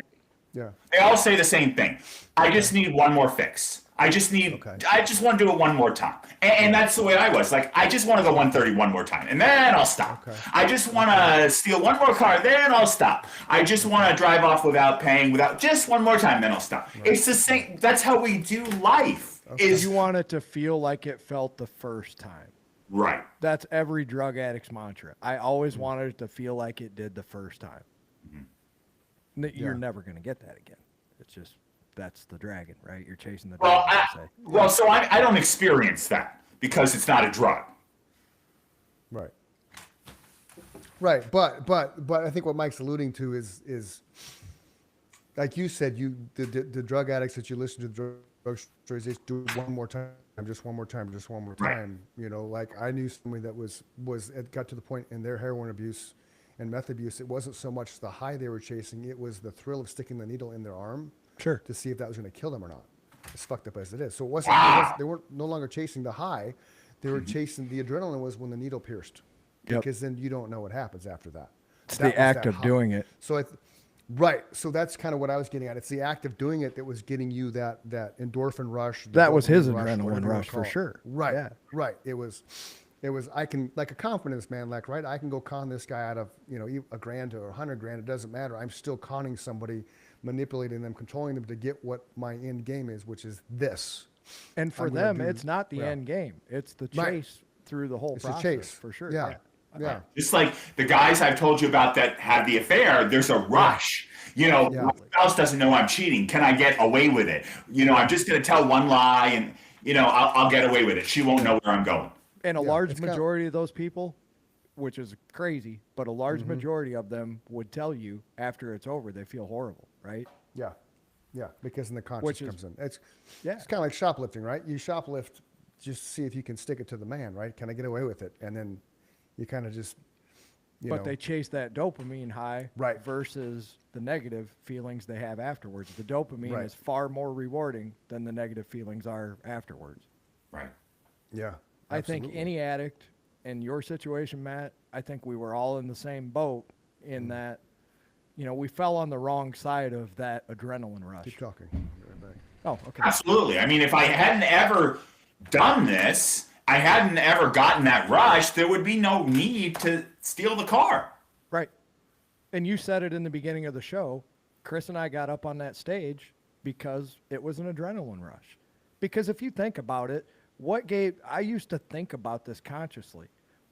Yeah. They all say the same thing. I just need one more fix. I just want to do it one more time. And that's the way I was. Like, I just want to go 130 one more time, and then I'll stop. Okay. I just want to steal one more car, then I'll stop. I just want to drive off without paying, without just one more time, then I'll stop. Right. It's the same. That's how we do life. Is You want it to feel like it felt the first time. right. That's every drug addict's mantra. I always wanted it to feel like it did the first time. You're never going to get that again. It's just, that's the dragon, right? You're chasing the Well, dragon. they say. so I don't experience that because it's not a drug. Right. Right. But I think what Mike's alluding to is like you said, the drug addicts that you listen to the drug stories, they do it one more time, just one more time, just one more Right. time. Like I knew somebody that it got to the point in their heroin abuse and meth abuse, it wasn't so much the high they were chasing, it was the thrill of sticking the needle in their arm Sure. to see if that was going to kill them or not. As fucked up as it is. So they weren't no longer chasing the high, they were chasing the adrenaline was when the needle pierced. Yep. Because then you don't know what happens after that. It's That the was act that of high. doing it. So right. So that's kind of what I was getting at. It's the act of doing it that was getting you that endorphin rush. the That was his dopamine rush, adrenaline whatever you wanna rush for call it. sure. Right. Yeah. Right. It was I can, like a confidence man, like, right, I can go con this guy out of, $1,000 or $100,000. It doesn't matter. I'm still conning somebody, manipulating them, controlling them to get what my end game is, which is this. And for I'm gonna them, do- it's not the yeah. end game. It's the chase Right. through the whole It's a process. chase. For sure. Yeah. Yeah. Just like the guys I've told you about that had the affair, there's a rush. Yeah. My spouse doesn't know I'm cheating. Can I get away with it? I'm just going to tell one lie and, I'll get away with it. She won't know where I'm going. And a Yeah, large it's kinda- majority of those people, which is crazy, but a large majority of them would tell you after it's over, they feel horrible, right? Yeah. Yeah. Because then the conscience Which is- comes in. It's Yeah. kind of like shoplifting, right? You shoplift just to see if you can stick it to the man, right? Can I get away with it? And then you kind of just You but know? they chase that dopamine high Right. versus the negative feelings they have afterwards. The dopamine Right. is far more rewarding than the negative feelings are afterwards. Right. Yeah. I think absolutely. any addict in your situation, Matt, I think we were all in the same boat in that, you know, we fell on the wrong side of that adrenaline rush. Keep talking. Be right back. Oh, okay. Absolutely. I mean, if I hadn't ever done this, I hadn't ever gotten that rush, there would be no need to steal the car. Right. And you said it in the beginning of the show. Chris and I got up on that stage because it was an adrenaline rush. Because if you think about it, I used to think about this consciously.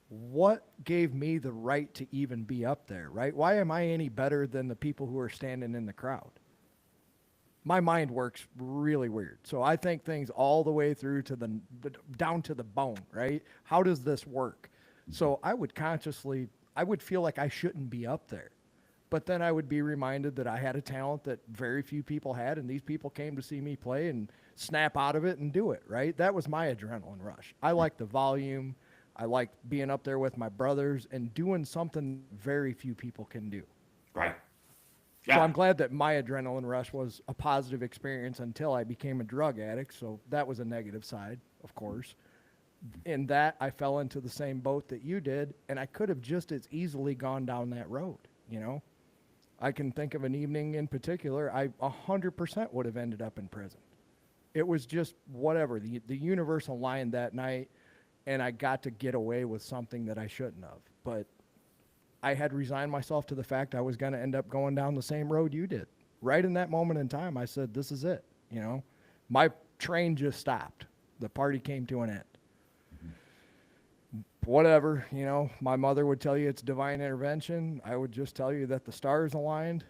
What gave me the right to even be up there, right? Why am I any better than the people who are standing in the crowd? My mind works really weird. So I think things all the way through to down to the bone, right? How does this work? So I would feel like I shouldn't be up there. But then I would be reminded that I had a talent that very few people had, and these people came to see me play and snap out of it and do it, right? That was my adrenaline rush. I like the volume. I like being up there with my brothers and doing something very few people can do. Right. So I'm glad that my adrenaline rush was a positive experience until I became a drug addict. So that was a negative side, of course. In that, I fell into the same boat that you did, and I could have just as easily gone down that road, you know? I can think of an evening in particular, I 100% would have ended up in prison. It was just whatever. The universe aligned that night, and I got to get away with something that I shouldn't have. But I had resigned myself to the fact I was going to end up going down the same road you did. Right in that moment in time, I said, this is it. You know, my train just stopped. The party came to an end. Whatever, you know, my mother would tell you it's divine intervention. I would just tell you that the stars aligned.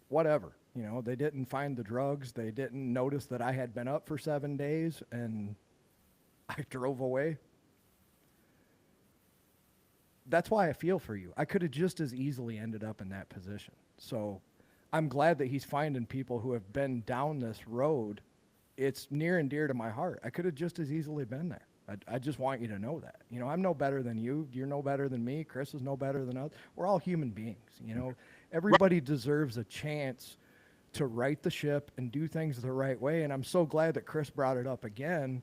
Whatever, you know, they didn't find the drugs. They didn't notice that I had been up for 7 days and I drove away. That's why I feel for you. I could have just as easily ended up in that position. So I'm glad that he's finding people who have been down this road. It's near and dear to my heart. I could have just as easily been there. I just want you to know that. You know, I'm no better than you. You're no better than me. Chris is no better than us. We're all human beings. You know, everybody deserves a chance to right the ship and do things the right way. And I'm so glad that Chris brought it up again.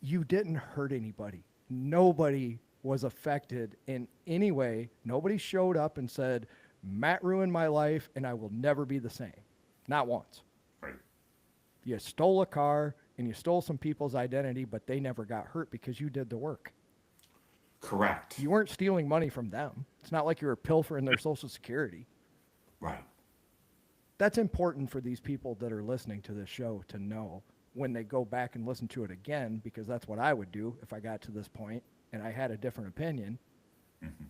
You didn't hurt anybody. Nobody was affected in any way. Nobody showed up and said, Matt ruined my life and I will never be the same. Not once. Right. You stole a car and you stole some people's identity, but they never got hurt because you did the work. Correct. You weren't stealing money from them. It's not like you were pilfering their Social Security. Right. That's important for these people that are listening to this show to know when they go back and listen to it again, because that's what I would do if I got to this point and I had a different opinion. Mm-hmm.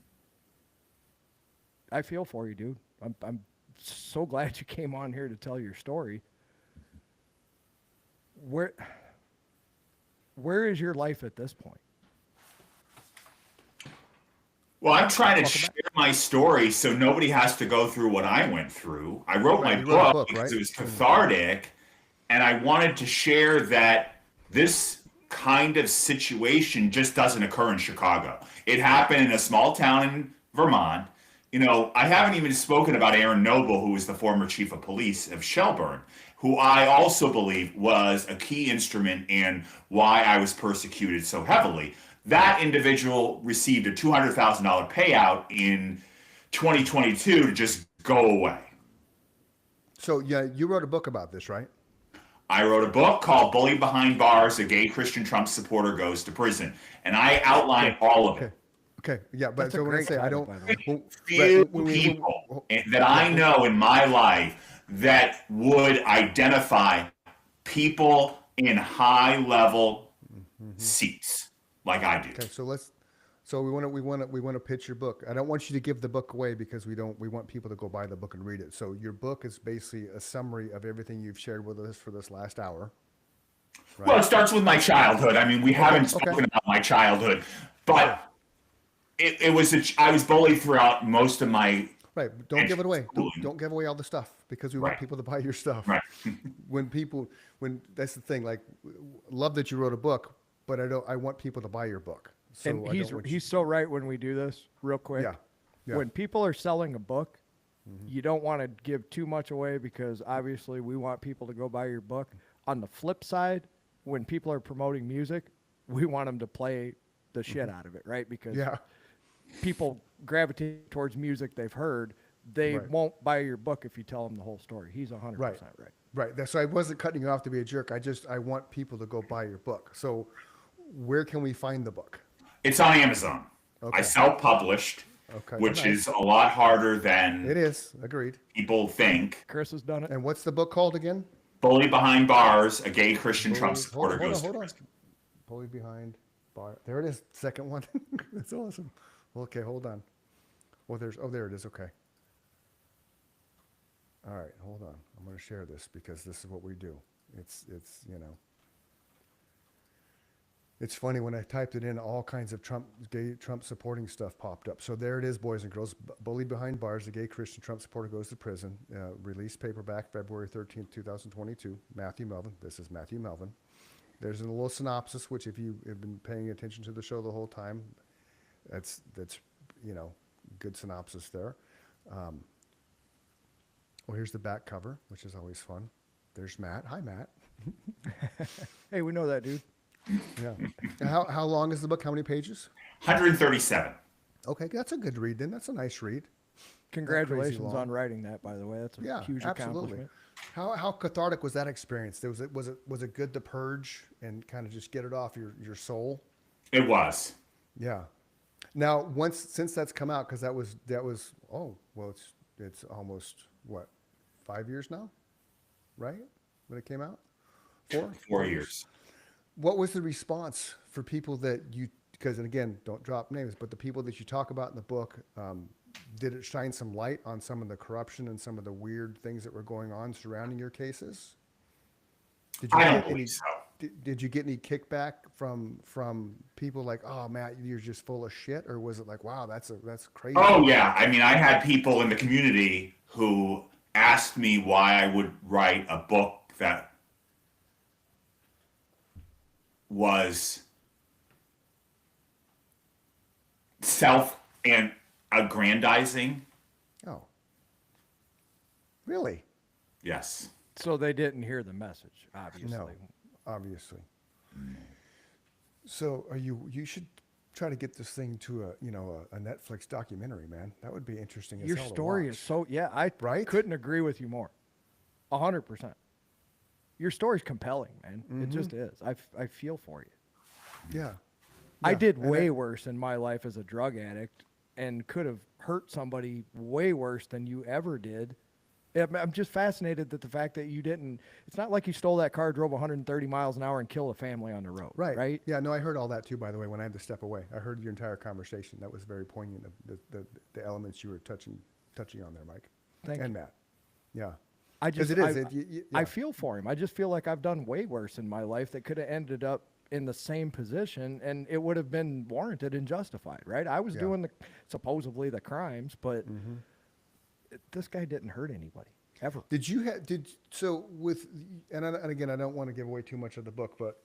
I feel for you, dude. I'm so glad you came on here to tell your story. Where is your life at this point? Well, I'm trying to share my story so nobody has to go through what I went through. I wrote my you wrote a book book, because right? it was cathartic, and I wanted to share that this kind of situation just doesn't occur in Chicago. It happened in a small town in Vermont. You know, I haven't even spoken about Aaron Noble, who was the former chief of police of Shelburne, who I also believe was a key instrument in why I was persecuted so heavily. That individual received a $200,000 payout in 2022 to just go away. So yeah, you wrote a book about this, right? I wrote a book called Bullied Behind Bars, A Gay Christian Trump Supporter Goes to Prison. And I outline all of it. Okay, yeah, but That's a so when I great say I title, don't, by the way. Few people that I know in my life that would identify people in high level seats like I do. okay, so we want to pitch your book. I don't want you to give the book away because we want people to go buy the book and read it. So your book is basically a summary of everything you've shared with us for this last hour. Right? Well, it starts with my childhood. I mean, we haven't spoken about my childhood, but I was bullied throughout most of my. Right. Don't give it away. schooling. Don't give away all the stuff because we want Right. people to buy your stuff. Right. when that's the thing, like, love that you wrote a book, but I want people to buy your book. So And I don't want he's so right when we do this, real quick. Yeah. Yeah. When people are selling a book, you don't want to give too much away because obviously we want people to go buy your book. On the flip side, when people are promoting music, we want them to play the shit out of it, right? Because Yeah. people gravitate towards music they've heard. They Right. won't buy your book if you tell them the whole story. He's 100% right. Right. That's, so I wasn't cutting you off to be a jerk. I want people to go buy your book. So where can we find the book? It's on Amazon. Okay. I self-published, Okay. which Nice. is a lot harder than It is. Agreed. people think. Chris has done it. And what's the book called again? Bully Behind Bars, a gay Christian Trump Bully- supporter hold on, goes to hold on. prison. Bully Behind Bar. There it is. Second one. That's awesome. Okay, hold on. Well, there it is. Okay. All right, hold on. I'm going to share this because this is what we do. It's it's funny when I typed it in, all kinds of gay Trump supporting stuff popped up. So there it is, boys and girls. Bully Behind Bars, a gay Christian Trump supporter goes to prison. Released paperback February 13th, 2022. Matthew Melvin. This is Matthew Melvin. There's a little synopsis, which if you have been paying attention to the show the whole time, that's good synopsis there. Well, here's the back cover, which is always fun. There's Matt. Hi, Matt. Hey, we know that, dude. Yeah. And how long is the book? How many pages? 137. Okay, that's a good read then. That's a nice read. Congratulations long. on writing that, by the way. That's a Yeah, huge absolutely. accomplishment. How cathartic was that experience? Was it good to purge and kind of just get it off your soul? It was. Yeah. Now, since that's come out, because that was it's almost what, 5 years now, right? When it came out, 4. 4 years. What was the response for people that you? Because, and again, don't drop names, but the people that you talk about in the book, did it shine some light on some of the corruption and some of the weird things that were going on surrounding your cases? Did you I get don't any? believe so. Did you get any kickback from people like, oh, Matt, you're just full of shit, or was it like, wow, that's crazy? Oh yeah, I mean, I had people in the community who asked me why I would write a book that was self and aggrandizing. Oh, really? Yes. So they didn't hear the message, obviously. No, obviously. So you should try to get this thing to a Netflix documentary, man. That would be interesting. As Your hell to story watch. is so, yeah, I Right? couldn't agree with you more. 100%. Your story's compelling, man. It just is. I feel for you. Yeah. I Yeah, did and way worse in my life as a drug addict and could have hurt somebody way worse than you ever did. I'm just fascinated that the fact that you didn't, it's not like you stole that car, drove 130 miles an hour and killed a family on the road. Right. Right. Yeah. No, I heard all that too. By the way, when I had to step away, I heard your entire conversation. That was very poignant. The elements you were touching on there, Mike. Thank and you. Matt. Yeah. I just, it is. I, Yeah. I feel for him. I just feel like I've done way worse in my life that could have ended up in the same position and it would have been warranted and justified, right? I was Yeah. doing supposedly the crimes, but this guy didn't hurt anybody ever. Did you have so with and again I don't want to give away too much of the book, but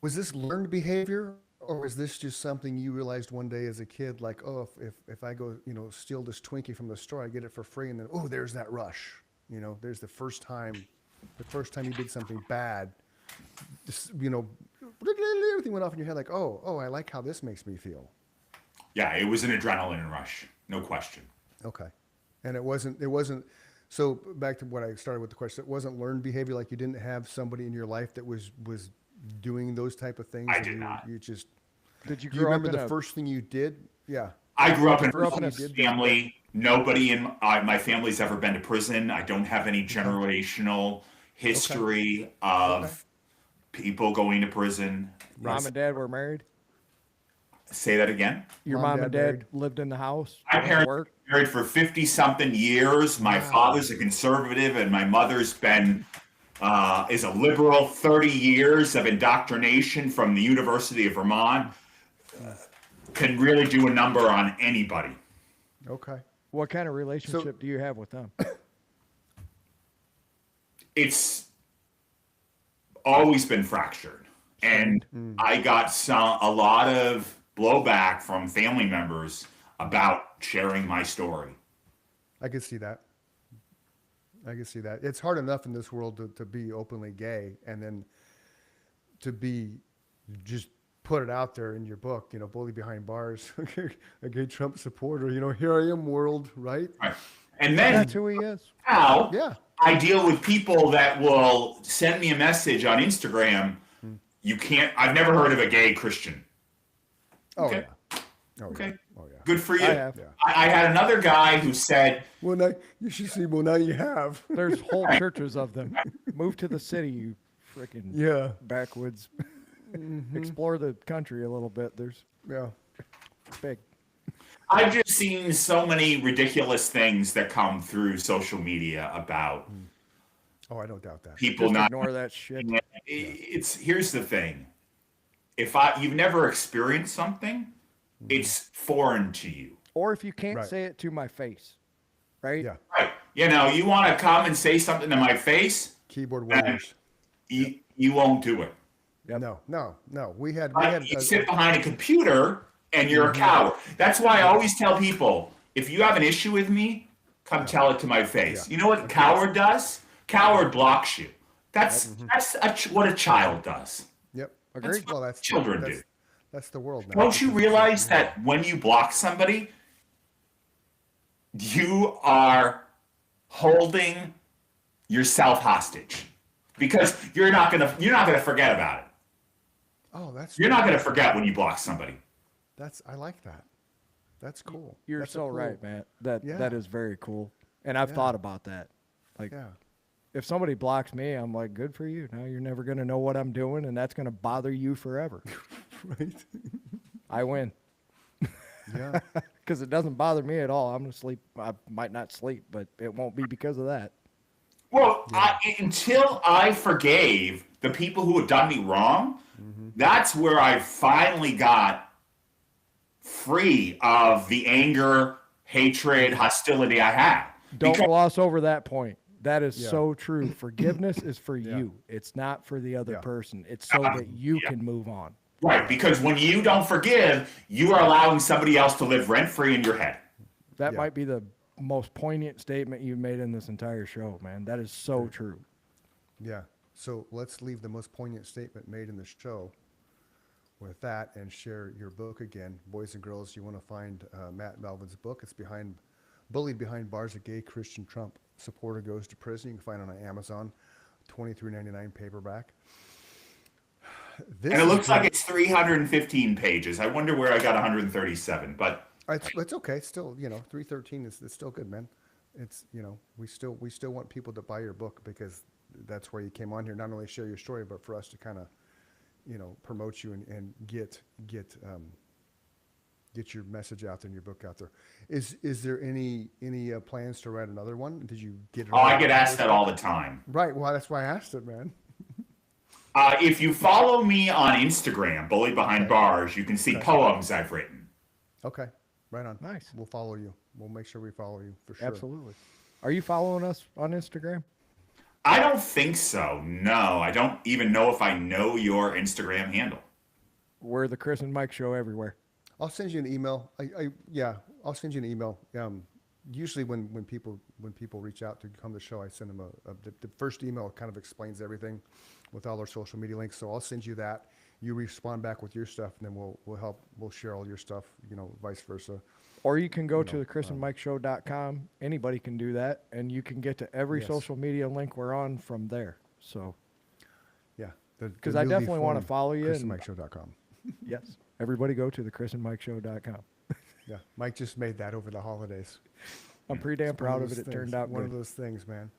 was this learned behavior or was this just something you realized one day as a kid, like, oh, if I go steal this Twinkie from the store, I get it for free, and then there's that rush, there's the first time you did something bad, everything went off in your head like, oh, I like how this makes me feel. Yeah, it was an adrenaline rush, no question. Okay. And it wasn't, so back to what I started with the question, it wasn't learned behavior, like you didn't have somebody in your life that was doing those type of things? I and did not. You just, Did you do you grow remember up in the a, first thing you did? Yeah. I grew up in Grew up in a a- family. Nobody in my family's ever been to prison. I don't have any generational history of people going to prison. mom and dad were married? Say that again. Your Mom, mom, dad and dad married? lived in the house? My went to parents work? were married for 50-something years. My father's a conservative, and my mother's been is a liberal. 30 years of indoctrination from the University of Vermont can really do a number on anybody. Okay. What kind of relationship do you have with them? It's always been fractured, and I got a lot of blowback from family members about sharing my story. I can see that. I can see that. It's hard enough in this world to be openly gay and then to be just put it out there in your book, bully behind bars, a gay Trump supporter, here I am, world, right? Right. And then That's who he is. now Yeah. I deal with people that will send me a message on Instagram. You can't, I've never heard of a gay Christian. Oh, Okay. yeah. Oh, Okay. yeah. Oh, yeah. Good for you. I have. Yeah. I had another guy who said, Well, now, you should see, well, now you have. There's whole churches of them. Move to the city, you freaking Yeah. backwoods. Explore the country a little bit. There's Yeah. big. I've just seen so many ridiculous things that come through social media about Oh, I don't doubt that. people Just not. ignore that shit. It's here's the thing: if you've never experienced something, it's foreign to you. Or if you can't Right. say it to my face, right? Yeah. Right? You want to come and say something to my face, Keyboard warriors. you won't do it. Yep. No. We had You sit behind a computer and you're a coward. That's why I always tell people, if you have an issue with me, come tell it to my face. Yeah. You know what coward does? Coward blocks you. That's what a child does. Yep. Agreed. That's what Well, that's children that's, do. That's the world now. Don't you realize that when you block somebody, you are holding yourself hostage because you're not gonna forget about it. Oh, that's You're not gonna forget when you block somebody. I like that. That's cool. You're That's a so cool- right, man. That Yeah. is very cool. And I've Yeah. thought about that. Like Yeah. if somebody blocks me, I'm like, good for you. Now you're never gonna know what I'm doing, and that's gonna bother you forever. Right. I win. Yeah. Because it doesn't bother me at all. I'm gonna sleep. I might not sleep, but it won't be because of that. Well, until I forgave the people who had done me wrong, that's where I finally got free of the anger, hatred, hostility I had. Don't Because- gloss over that point. That is Yeah. so true. Forgiveness is for Yeah. you. It's not for the other Yeah. person. It's so that you Yeah. can move on. Right, because when you don't forgive, you are allowing somebody else to live rent free in your head. That Yeah. might be the most poignant statement you've made in this entire show, man. That is so true. Yeah. So let's leave the most poignant statement made in the show with that and share your book again. Boys and girls, you want to find Matt Melvin's book. It's Bullied Behind Bars, a Gay Christian Trump Supporter Goes to Prison. You can find it on Amazon, $23.99 paperback. This And it is looks like great. it's 315 pages. I wonder where I got 137, but It's okay. It's still, 313 is still good, man. It's, we still want people to buy your book because that's why you came on here. Not only share your story, but for us to kind of, promote you and get your message out there and your book out there. Is there any plans to write another one? Did you get it? oh, I get asked that all the time. Right. Well, that's why I asked it, man. If you follow me on Instagram, Bullied Behind Bars, you can see poems I've written. Okay. Right on. Nice. We'll follow you. We'll make sure we follow you for sure. Absolutely. Are you following us on Instagram? I don't think so. No, I don't even know if I know your Instagram handle. We're the Chris and Mike Show everywhere. I'll send you an email. I'll send you an email. Usually when people reach out to come to the show, I send them the first email kind of explains everything with all our social media links. So I'll send you that. You respond back with your stuff, and then we'll share all your stuff. Vice versa. Or you can go to the chrisandmikeshow.com. Anybody can do that, and you can get to every Yes. social media link we're on from there. So, Yeah. because I definitely want to follow you. And, ChrisandMikeShow.com. yes, everybody go to the chrisandmikeshow.com. Yeah. Mike just made that over the holidays. I'm pretty damn proud One of it. those It things. turned out One good. of those things, man.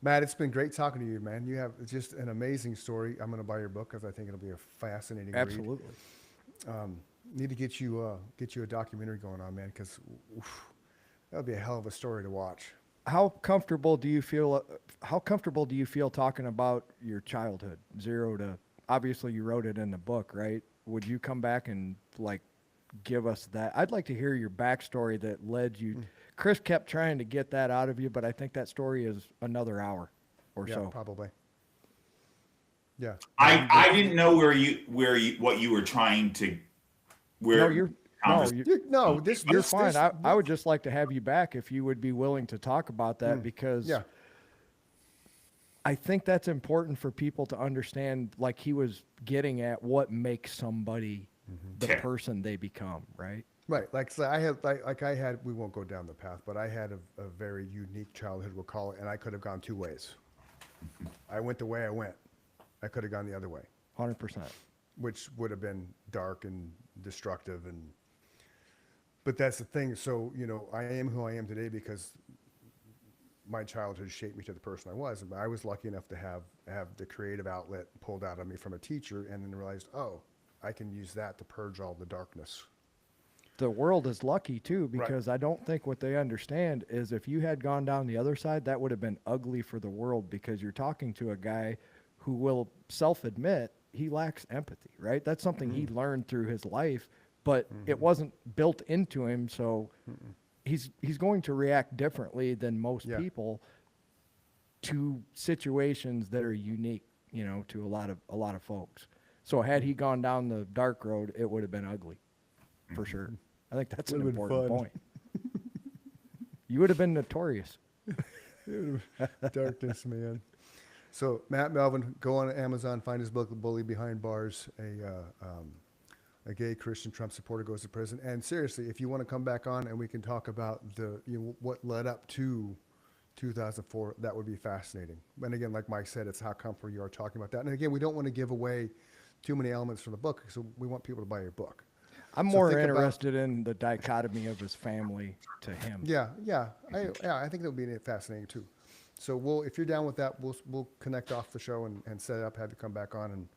Matt, it's been great talking to you, man. You have just an amazing story. I'm going to buy your book because I think it'll be a fascinating read. Absolutely. Need to get you a documentary going on, man, because that would be a hell of a story to watch. How comfortable do you feel? How comfortable do you feel talking about your childhood, 0 to? Obviously, you wrote it in the book, right? Would you come back and give us that? I'd like to hear your backstory that led you. Chris kept trying to get that out of you, but I think that story is another hour or Yeah, so. probably. Yeah. I didn't know what you were trying to we're No, you're No, this you're this, fine. this, I would just like to have you back if you would be willing to talk about that because yeah. I think that's important for people to understand. Like he was getting at what makes somebody the Okay. person they become, right? Right. Like so I had, like I had, we won't go down the path, but I had a very unique childhood, we'll call it, and I could have gone two ways. I went the way I went. I could have gone the other way, 100%. which would have been dark and destructive. But that's the thing. So, you know, I am who I am today because my childhood shaped me to the person I was. And I was lucky enough to have the creative outlet pulled out of me from a teacher and then realized, oh, I can use that to purge all the darkness. The world is lucky too Right. because I don't think what they understand is if you had gone down the other side, that would have been ugly for the world because you're talking to a guy who will self-admit he lacks empathy, right? That's something he learned through his life, but it wasn't built into him, so he's going to react differently than most Yeah. people to situations that are unique, you know, to a lot of folks. So had he gone down the dark road, it would have been ugly, for sure. I think that's an Would've been important fun. point. You would have been notorious. Darkness, man. So Matt Melvin, go on Amazon, find his book, The Bully Behind Bars, a gay Christian Trump supporter goes to prison. And seriously, if you want to come back on and we can talk about what led up to 2004, that would be fascinating. And again, like Mike said, it's how comfortable you are talking about that. And again, we don't want to give away too many elements from the book, so we want people to buy your book. I'm So more think about- interested in the dichotomy of his family to him. Yeah, I think that would be fascinating too. So if you're down with that, we'll connect off the show and set it up, have you come back on, and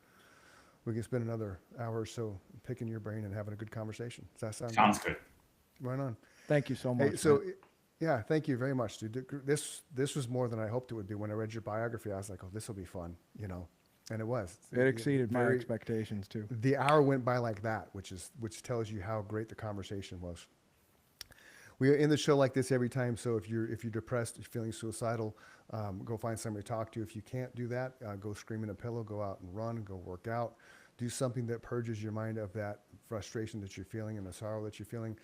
we can spend another hour or so picking your brain and having a good conversation. Does that sound Sounds good. good? Right on. Thank you so much. Hey, so man. yeah, thank you very much, dude. This was more than I hoped it would be. When I read your biography, I was like, oh, this will be fun, you know, and it was. It exceeded my Very- expectations too. The hour went by like that, which tells you how great the conversation was. We are in the show like this every time. So if you're depressed, you're feeling suicidal, go find somebody to talk to. If you can't do that, go scream in a pillow, go out and run, go work out, do something that purges your mind of that frustration that you're feeling and the sorrow that you're feeling.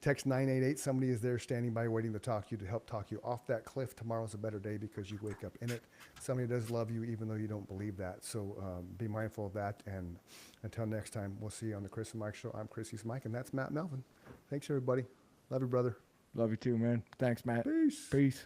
Text 988. Somebody is there standing by waiting to talk to you, to help talk you off that cliff. Tomorrow's a better day because you wake up in it. Somebody does love you even though you don't believe that. So be mindful of that. And until next time, we'll see you on the Chris and Mike Show. I'm Chrissy's Mike, and that's Matt Melvin. Thanks, everybody. Love you, brother. Love you too, man. Thanks, Matt. Peace. Peace.